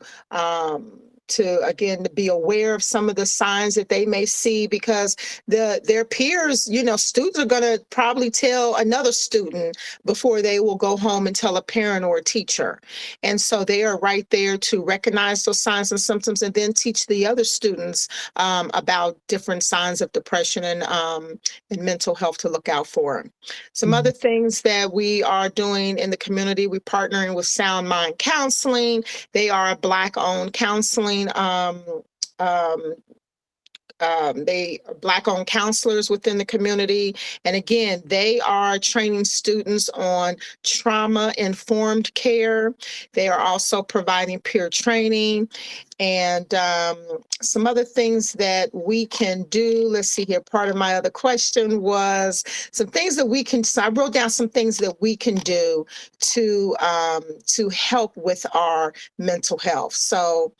again, to be aware of some of the signs that they may see, because their peers, students are going to probably tell another student before they will go home and tell a parent or a teacher. And so they are right there to recognize those signs and symptoms and then teach the other students about different signs of depression and mental health to look out for. Some other things that we are doing in the community, we're partnering with Sound Mind Counseling. They are a Black-owned counseling they are Black-owned counselors within the community. And again, they are training students on trauma-informed care. They are also providing peer training. And some other things that we can do. Let's see here. Part of my other question was some things that we can, so I wrote down some things that we can do to help with our mental health. So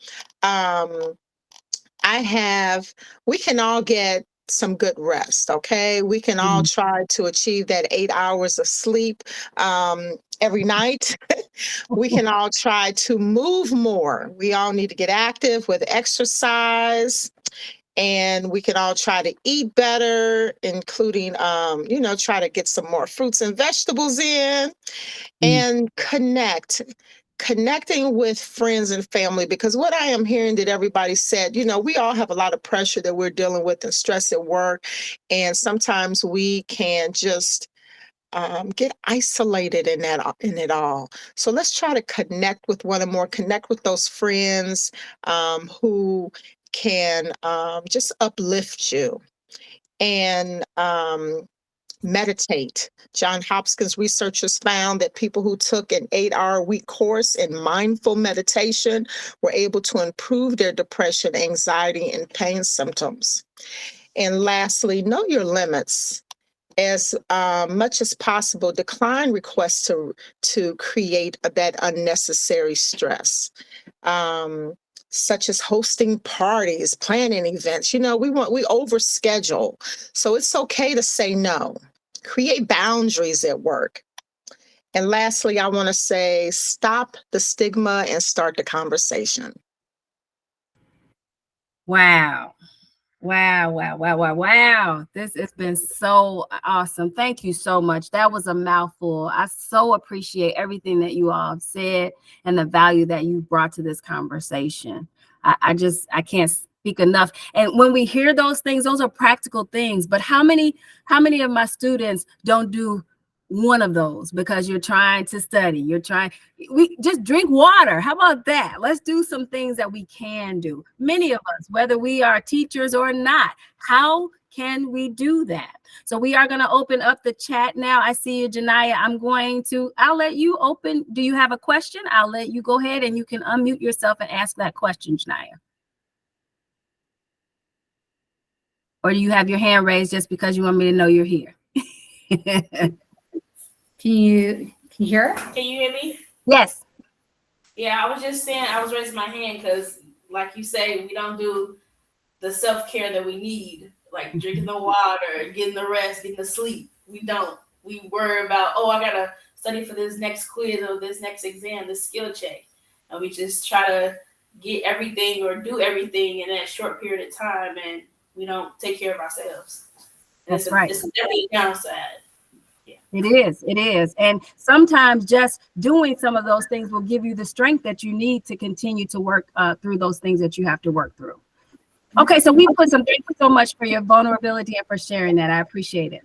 we can all get some good rest, okay? We can all try to achieve that 8 hours of sleep every night. We can all try to move more. We all need to get active with exercise. And we can all try to eat better, including, try to get some more fruits and vegetables in, and connecting with friends and family, because what I am hearing that everybody said, we all have a lot of pressure that we're dealing with and stress at work. And sometimes we can just get isolated in it all. So let's try to connect with one another, connect with those friends who can just uplift you, and meditate. John Hopkins researchers found that people who took an 8-hour-a-week course in mindful meditation were able to improve their depression, anxiety, and pain symptoms. And lastly, know your limits. As much as possible, decline requests to create that unnecessary stress, such as hosting parties, planning events. We overschedule, so it's okay to say no. Create boundaries at work. And lastly, I want to say stop the stigma and start the conversation. Wow. Wow, wow, wow, wow, wow. This has been so awesome. Thank you so much. That was a mouthful. I so appreciate everything that you all have said and the value that you brought to this conversation. I can't speak enough. And when we hear those things, those are practical things. But how many of my students don't do one of those because you're trying to study? We just drink water. How about that? Let's do some things that we can do. Many of us, whether we are teachers or not, how can we do that? So we are going to open up the chat now. I see you, Janiyah. I'll let you open. Do you have a question? I'll let you go ahead and you can unmute yourself and ask that question, Janiyah. Or do you have your hand raised just because you want me to know you're here? Can you hear? Can you hear me? Yes. Yeah, I was just saying, I was raising my hand because, like you say, we don't do the self-care that we need, like drinking the water, getting the rest, getting the sleep. We don't. We worry about, oh, I got to study for this next quiz or this next exam, this skill check. And we just try to get everything or do everything in that short period of time, and we don't take care of ourselves. And That's right. It's definitely a downside. It is. And sometimes just doing some of those things will give you the strength that you need to continue to work through those things that you have to work through. Okay, so thank you so much for your vulnerability and for sharing that. I appreciate it.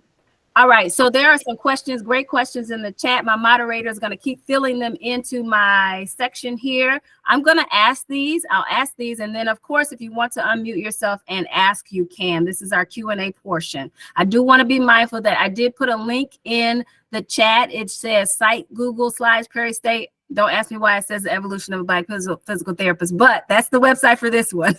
All right, so there are some questions, great questions in the chat. My moderator is going to keep filling them into my section here. I'm going to ask these. I'll ask these. And then, of course, if you want to unmute yourself and ask, you can. This is our Q&A portion. I do want to be mindful that I did put a link in the chat. It says site Google / Prairie State. Don't ask me why it says the evolution of a Black physical therapist, but that's the website for this one.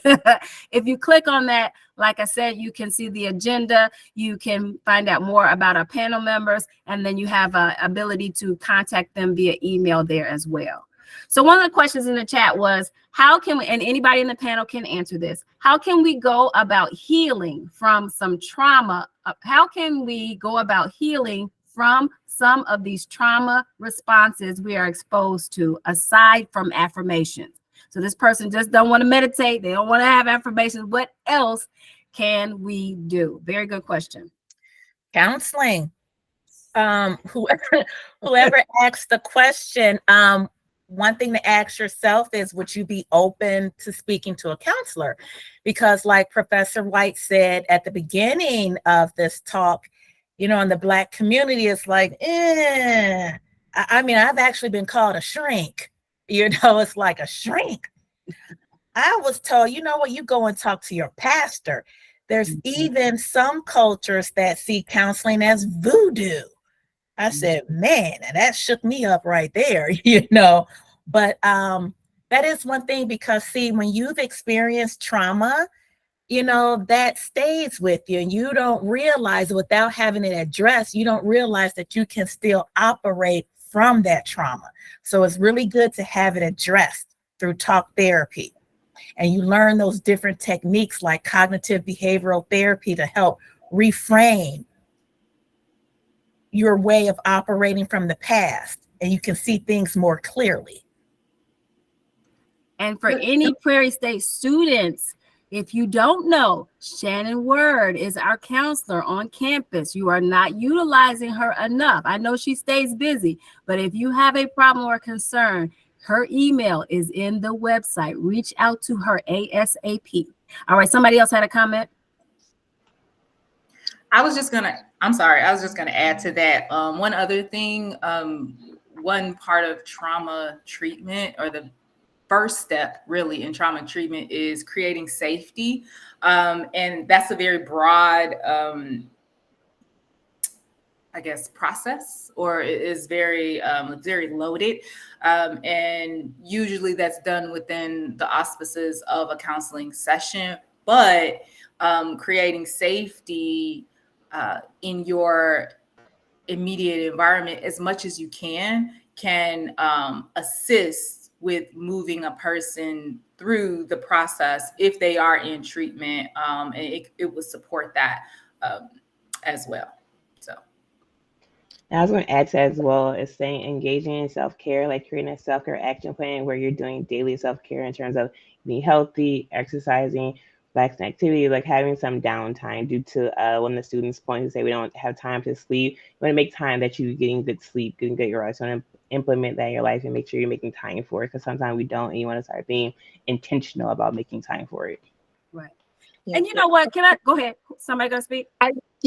If you click on that, like I said, you can see the agenda. You can find out more about our panel members, and then you have an ability to contact them via email there as well. So one of the questions in the chat was, how can we, and anybody in the panel can answer this, how can we go about healing from some trauma? How can we go about healing from some of these trauma responses we are exposed to, aside from affirmations? So this person just don't want to meditate. They don't want to have affirmations. What else can we do? Very good question. Counseling. Whoever asked the question, one thing to ask yourself is, would you be open to speaking to a counselor? Because like Professor White said at the beginning of this talk, in the Black community, it's like, I mean, I've actually been called a shrink. It's like a shrink. I was told, you go and talk to your pastor. There's even some cultures that see counseling as voodoo. I said, man, and that shook me up right there, But that is one thing, because see, when you've experienced trauma, that stays with you, and you don't realize, without having it addressed, you don't realize that you can still operate from that trauma. So it's really good to have it addressed through talk therapy. And you learn those different techniques like cognitive behavioral therapy to help reframe your way of operating from the past, and you can see things more clearly. And for any Prairie State students, if you don't know, Shannon Word is our counselor on campus. You are not utilizing her enough. I know she stays busy, but if you have a problem or concern, her email is in the website. Reach out to her ASAP. All right, somebody else had a comment? I was just gonna add to that. One other thing, one part of trauma treatment, or the first step really in trauma treatment, is creating safety. And that's a very broad, process, or it is very loaded. And usually that's done within the auspices of a counseling session. But creating safety in your immediate environment as much as you can assist with moving a person through the process if they are in treatment, and it would support that as well. So And I was going to add to that as well is saying engaging in self-care, like creating a self-care action plan where you're doing daily self-care in terms of being healthy, exercising, relaxing activity, like having some downtime due to one of the students' points to say we don't have time to sleep. You want to make time that you're getting good sleep, getting good rest. You want to implement that in your life and make sure you're making time for it, because sometimes we don't, and you want to start being intentional about making time for it. Right. Yeah. And you know what? Can I go ahead? Somebody gonna speak?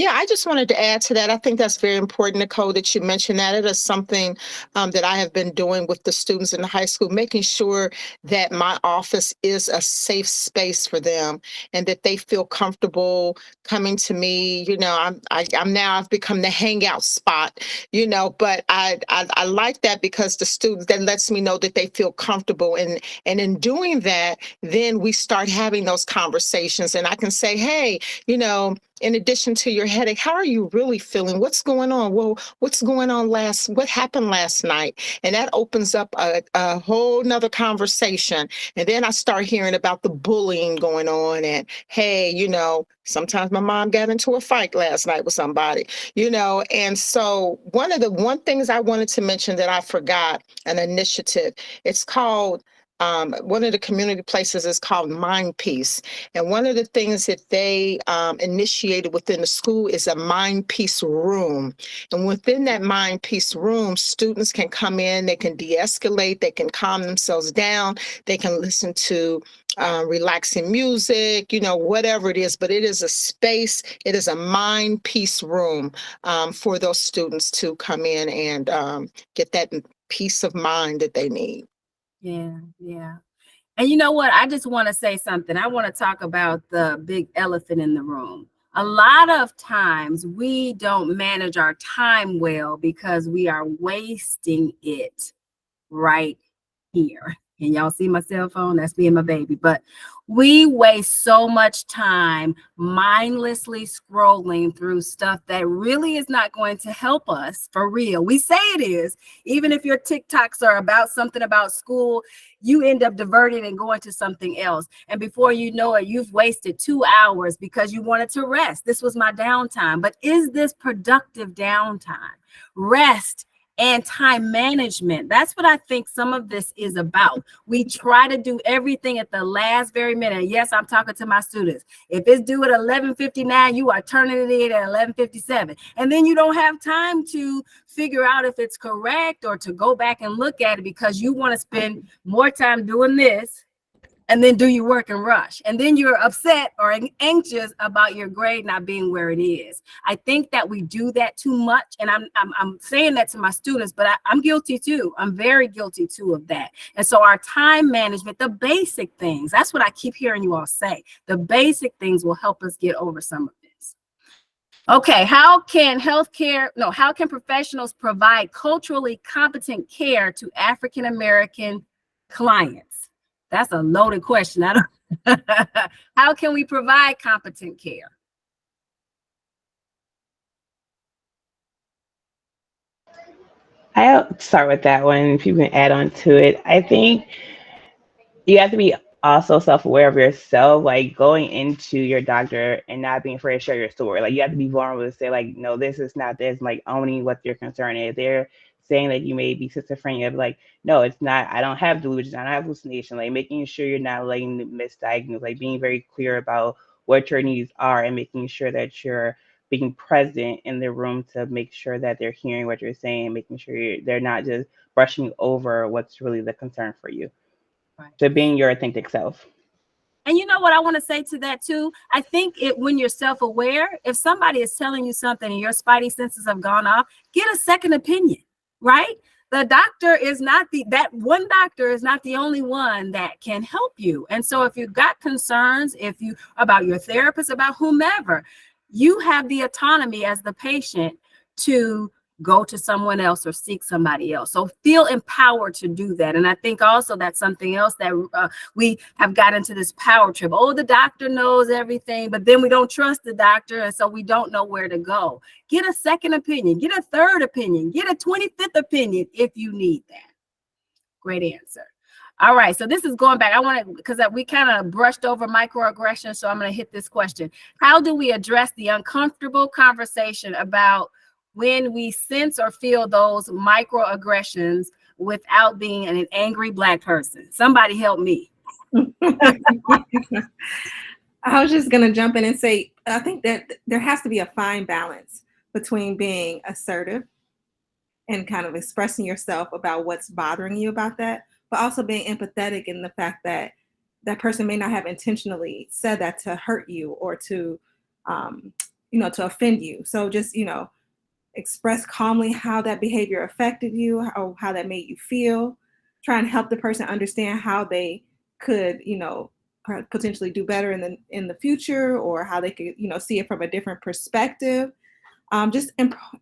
I just wanted to add to that. I think that's very important, Nicole, that you mentioned that. It is something that I have been doing with the students in the high school, making sure that my office is a safe space for them and that they feel comfortable coming to me. You know, I've become the hangout spot, you know, but I like that because the students, that lets me know that they feel comfortable. And in doing that, then we start having those conversations and I can say, hey, you know, in addition to your headache, how are you really feeling? What's going on? Well, what happened last night? And that opens up a whole nother conversation. And then I start hearing about the bullying going on. And hey, you know, sometimes my mom got into a fight last night with somebody, you know. And so one things I wanted to mention that I forgot, an initiative, it's called, one of the community places is called Mind Peace. And one of the things that they initiated within the school is a Mind Peace room. And within that Mind Peace room, students can come in, they can de-escalate, they can calm themselves down, they can listen to relaxing music, you know, whatever it is, but it is a space, it is a Mind Peace room for those students to come in and get that peace of mind that they need. Yeah, yeah. And you know what? I just want to say something. I want to talk about the big elephant in the room. A lot of times we don't manage our time well because we are wasting it right here. Can y'all see my cell phone? That's being my baby. But we waste so much time mindlessly scrolling through stuff that really is not going to help us for real. We say it is. Even if your TikToks are about something about school, you end up diverting and going to something else. And before you know it, you've wasted 2 hours because you wanted to rest. This was my downtime. But is this productive downtime? Rest and time management. That's what I think some of this is about. We try to do everything at the last very minute. Yes, I'm talking to my students. If it's due at 11:59, you are turning it in at 11:57. And then you don't have time to figure out if it's correct or to go back and look at it because you want to spend more time doing this and then do your work and rush. And then you're upset or anxious about your grade not being where it is. I think that we do that too much. And I'm saying that to my students, but I'm guilty too. I'm very guilty too of that. And so our time management, the basic things, that's what I keep hearing you all say. The basic things will help us get over some of this. Okay, how can professionals provide culturally competent care to African-American clients? That's a loaded question. How can we provide competent care? I'll start with that one. If you can add on to it, I think you have to be also self-aware of yourself, like going into your doctor and not being afraid to share your story. Like you have to be vulnerable to say, like, no, this is not this, like owning what your concern is. They're saying that you may be schizophrenia, but like, no, it's not. I don't have delusions, I don't have hallucination. Like making sure you're not letting misdiagnose, like being very clear about what your needs are and making sure that you're being present in the room to make sure that they're hearing what you're saying, making sure they're not just brushing over what's really the concern for you. Right. So being your authentic self. And you know what I want to say to that too? I think when you're self-aware, if somebody is telling you something and your spidey senses have gone off, get a second opinion, right? The doctor is not that one doctor is not the only one that can help you. And so if you've got concerns, about your therapist, about whomever, you have the autonomy as the patient to go to someone else or seek somebody else. So feel empowered to do that. And I think also that's something else that we have got into this power trip. Oh, the doctor knows everything, but then we don't trust the doctor. And so we don't know where to go. Get a second opinion, get a third opinion, get a 25th opinion if you need that. Great answer. All right, so this is going back. I want to, because we kind of brushed over microaggressions, so I'm going to hit this question. How do we address the uncomfortable conversation about when we sense or feel those microaggressions without being an angry Black person? Somebody help me. I was just going to jump in and say, I think that there has to be a fine balance between being assertive and kind of expressing yourself about what's bothering you about that, but also being empathetic in the fact that that person may not have intentionally said that to hurt you or to, to offend you. So just, express calmly how that behavior affected you or how that made you feel. Try and help the person understand how they could, potentially do better in the future, or how they could, see it from a different perspective. Just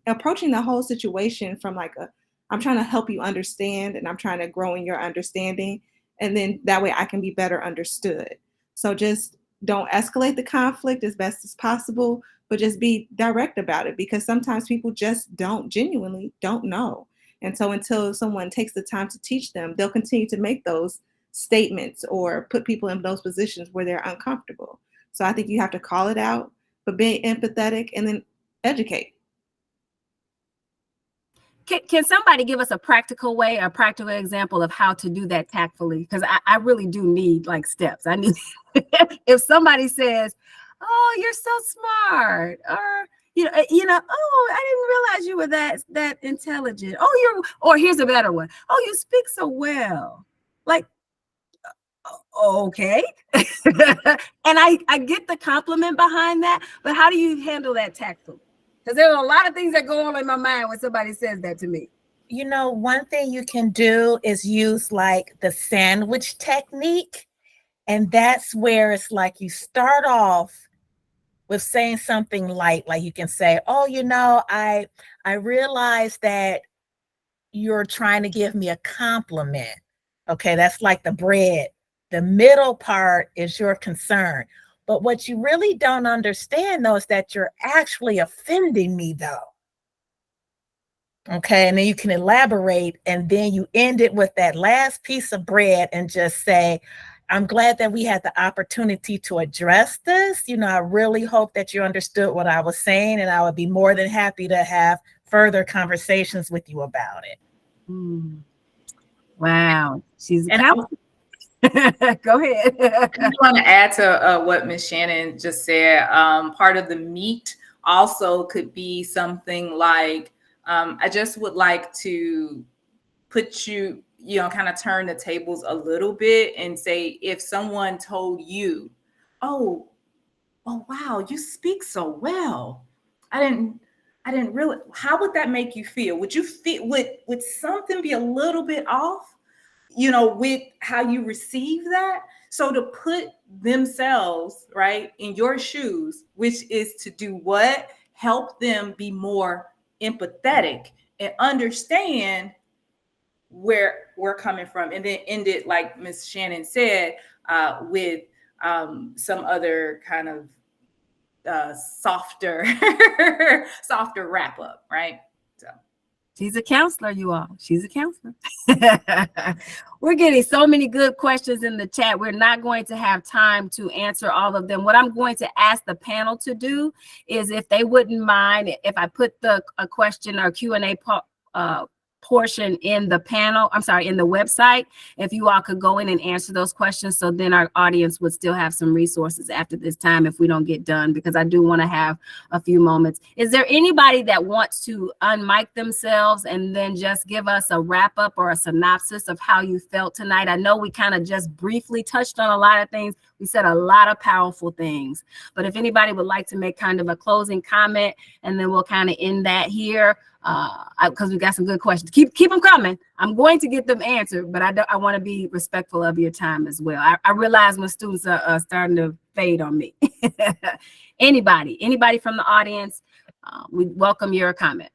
approaching the whole situation from I'm trying to help you understand, and I'm trying to grow in your understanding. And then that way I can be better understood. So just don't escalate the conflict as best as possible, but just be direct about it, because sometimes people just genuinely don't know. And so until someone takes the time to teach them, they'll continue to make those statements or put people in those positions where they're uncomfortable. So I think you have to call it out, but being empathetic and then educate. Can somebody give us a practical example of how to do that tactfully? Because I really do need steps. I need, if somebody says, "Oh, you're so smart," or "Oh, I didn't realize you were that intelligent." Or here's a better one. "Oh, you speak so well." Okay. And I get the compliment behind that, but how do you handle that tactfully? Because there are a lot of things that go on in my mind when somebody says that to me. One thing you can do is use the sandwich technique. And that's where it's you start off with saying something light, like you can say, "Oh, I realize that you're trying to give me a compliment." Okay, that's like the bread. The middle part is your concern. But what you really don't understand, though, is that you're actually offending me, though. Okay, and then you can elaborate, and then you end it with that last piece of bread and just say, "I'm glad that we had the opportunity to address this. I really hope that you understood what I was saying, and I would be more than happy to have further conversations with you about it." Wow. Go ahead. I just want to add to what Ms. Shannon just said. Part of the meat also could be something like, I just would like to put you, kind of turn the tables a little bit and say, if someone told you, oh, wow, you speak so well. I didn't really, how would that make you feel? Would you feel, would something be a little bit off? With how you receive that. So to put themselves right in your shoes, which is to do what? Help them be more empathetic and understand where we're coming from, and then end it, like Ms. Shannon said, with some other kind of softer wrap up, right? So. She's a counselor, you all. She's a counselor. We're getting so many good questions in the chat. We're not going to have time to answer all of them. What I'm going to ask the panel to do is, if they wouldn't mind, if I put a question or Q&A portion in the panel, in the website, if you all could go in and answer those questions, so then our audience would still have some resources after this time if we don't get done, because I do want to have a few moments. Is there anybody that wants to unmic themselves and then just give us a wrap up or a synopsis of how you felt tonight? I know we kind of just briefly touched on a lot of things. We said a lot of powerful things, but if anybody would like to make kind of a closing comment, and then we'll kind of end that here, because we got some good questions. Keep them coming. I'm going to get them answered, but I want to be respectful of your time as well. I realize when students are starting to fade on me. Anybody from the audience, we welcome your comment.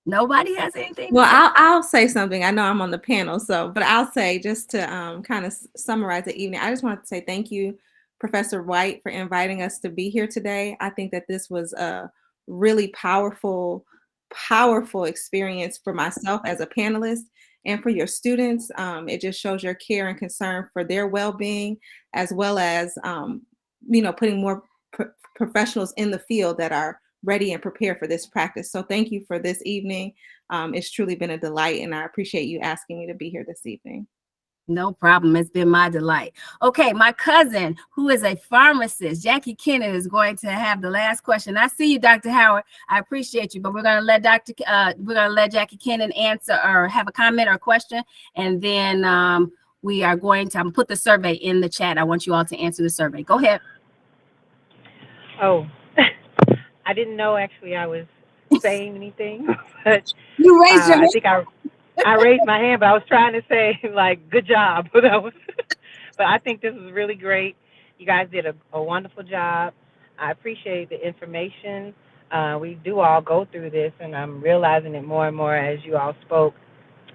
Nobody has anything Well, to say? I'll say something. I know I'm on the panel, but I'll say, just to kind of summarize the evening, I just wanted to say thank you, Professor White, for inviting us to be here today. I think that this was a really powerful, powerful experience for myself as a panelist and for your students. It just shows your care and concern for their well-being, as well as putting more professionals in the field that are ready and prepared for this practice. So thank you for this evening. It's truly been a delight, and I appreciate you asking me to be here this evening. No problem. It's been my delight. Okay, my cousin, who is a pharmacist, Jackie Kennett, is going to have the last question. I see you, Dr. Howard. I appreciate you, but we're going to let Jackie Kennett answer or have a comment or question, and then we are going to put the survey in the chat. I want you all to answer the survey. Go ahead. Oh, I didn't know actually I was saying anything, but You raised your hand. I think I raised my hand, but I was trying to say like, good job. But I think this was really great. You guys did a wonderful job. I appreciate the information. We do all go through this, and I'm realizing it more and more as you all spoke.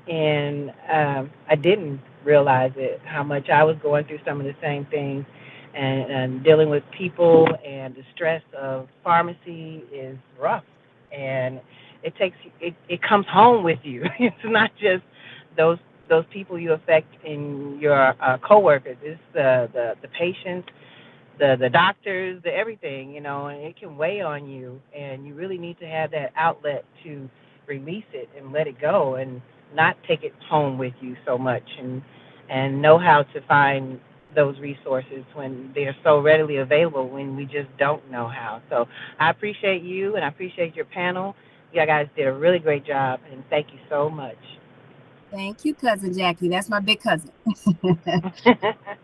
And I didn't realize it, how much I was going through some of the same things, and dealing with people, and the stress of pharmacy is rough, and it comes home with you. It's not just those people you affect in your coworkers. It's the patients, the doctors, the everything, and it can weigh on you, and you really need to have that outlet to release it and let it go, and not take it home with you so much, and know how to find those resources when they're so readily available, when we just don't know how. So I appreciate you, and I appreciate your panel. You guys did a really great job, and thank you so much. Thank you, cousin Jackie. That's my big cousin.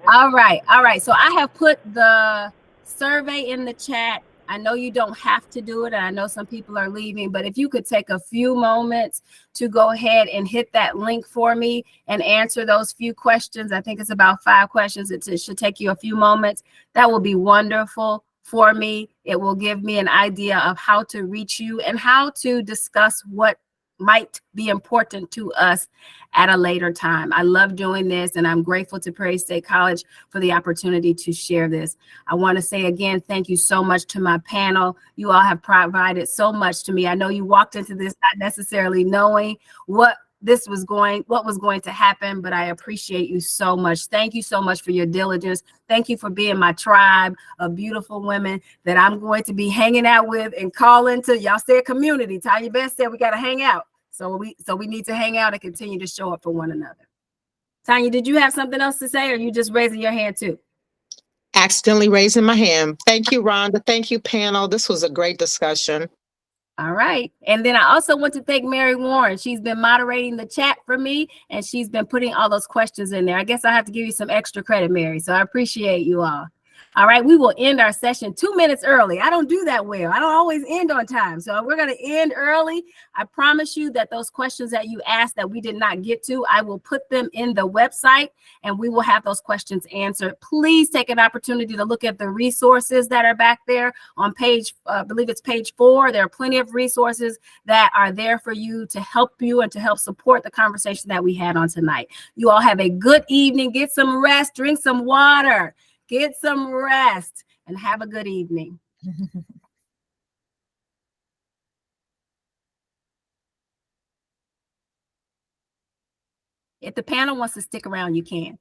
All right. So I have put the survey in the chat. I know you don't have to do it, and I know some people are leaving, but if you could take a few moments to go ahead and hit that link for me and answer those few questions. I think it's about 5 questions. It should take you a few moments. That will be wonderful for me. It will give me an idea of how to reach you and how to discuss what might be important to us at a later time. I love doing this, and I'm grateful to Prairie State College for the opportunity to share this. I want to say again, thank you so much to my panel. You all have provided so much to me. I know you walked into this not necessarily knowing what was going to happen, but I appreciate you so much. Thank you so much for your diligence. Thank you for being my tribe of beautiful women that I'm going to be hanging out with and calling to. Y'all said community. Tanya Best said we got to hang out. So we need to hang out and continue to show up for one another. Tanya, did you have something else to say, or are you just raising your hand too? Accidentally raising my hand. Thank you, Rhonda. Thank you, panel. This was a great discussion. All right. And then I also want to thank Mary Warren. She's been moderating the chat for me, and she's been putting all those questions in there. I guess I have to give you some extra credit, Mary. So I appreciate you all. All right, we will end our session 2 minutes early. I don't do that well. I don't always end on time. So we're going to end early. I promise you that those questions that you asked that we did not get to, I will put them in the website, and we will have those questions answered. Please take an opportunity to look at the resources that are back there on page, I believe it's page 4. There are plenty of resources that are there for you to help you and to help support the conversation that we had on tonight. You all have a good evening. Get some rest, drink some water. Get some rest, and have a good evening. If the panel wants to stick around, you can.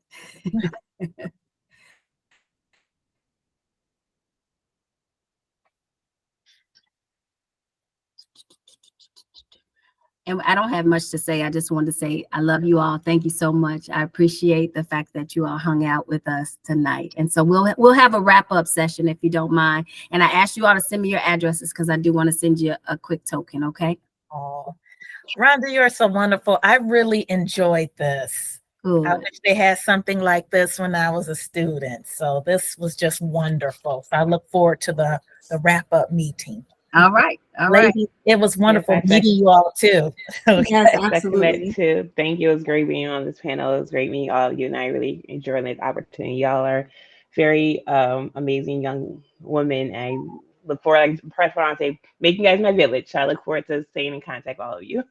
And I don't have much to say. I just wanted to say I love you all. Thank you so much. I appreciate the fact that you all hung out with us tonight. And so we'll have a wrap-up session if you don't mind. And I asked you all to send me your addresses because I do want to send you a quick token, okay? Oh, Rhonda, you're so wonderful. I really enjoyed this. Good. I wish they had something like this when I was a student. So this was just wonderful. So I look forward to the wrap-up meeting. All right. Ladies, it was wonderful meeting you all too. Okay. Yes, absolutely. Too. Thank you. It was great being on this panel. It was great meeting all of you, and I really enjoyed this opportunity. Y'all are very amazing young women. I look forward, like Press on say, making you guys my village. So I look forward to staying in contact with all of you.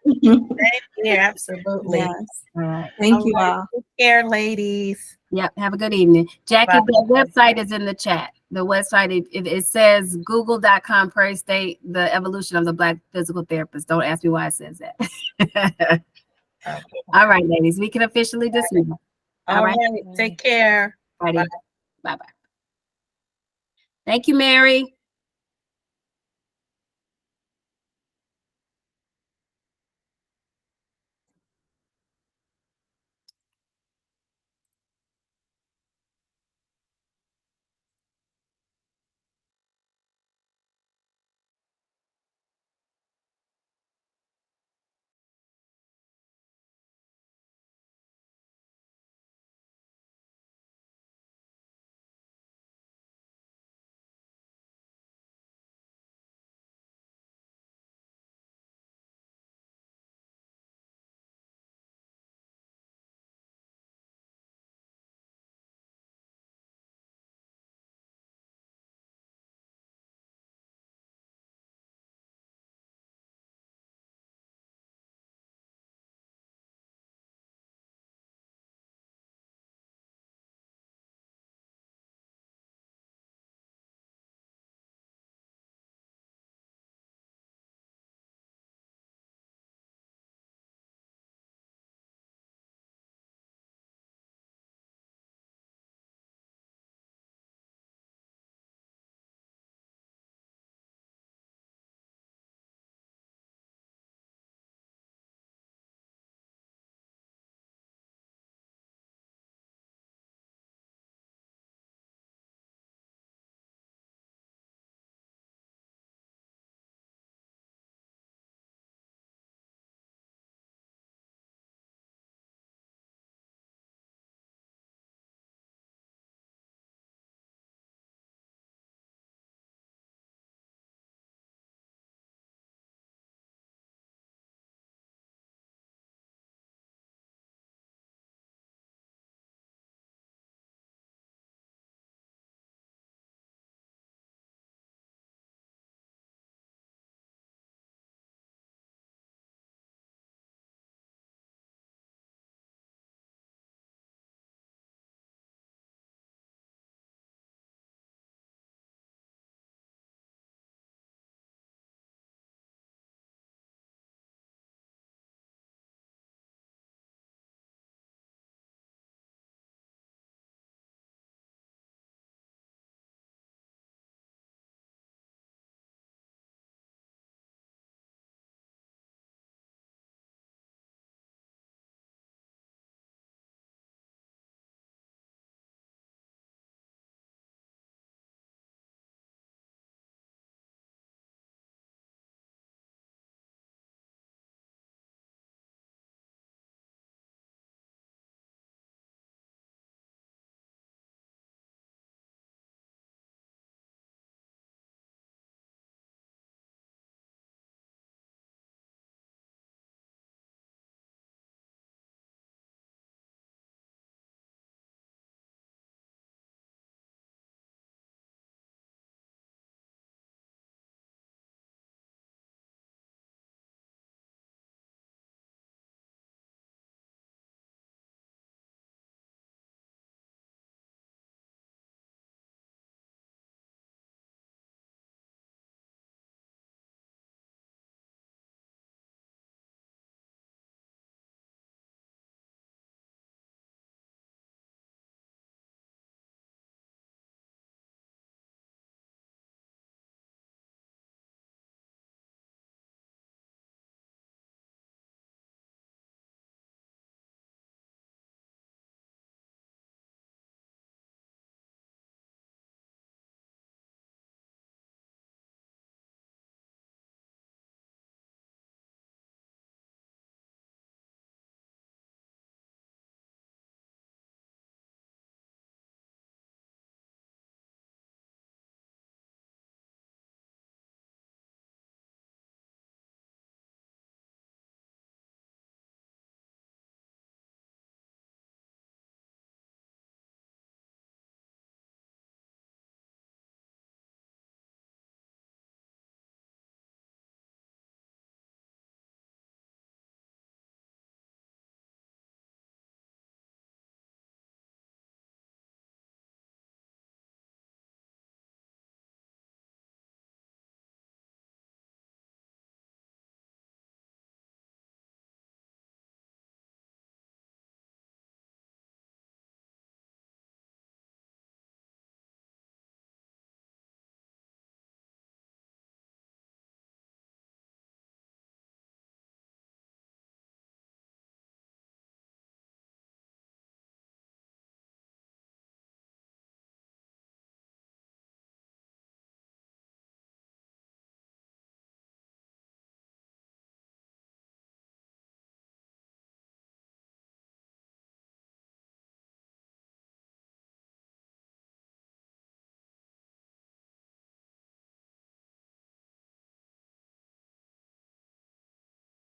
Yeah, absolutely. Yes. All right. Thank you all. Take care, ladies. Yep. Have a good evening. Jackie, Bye. the website is in the chat. The website, it says google.com Prairie State, the evolution of the Black physical therapist. Don't ask me why it says that. Okay. All right, ladies, we can officially dismiss. All right. Take care. Bye bye. Thank you, Mary.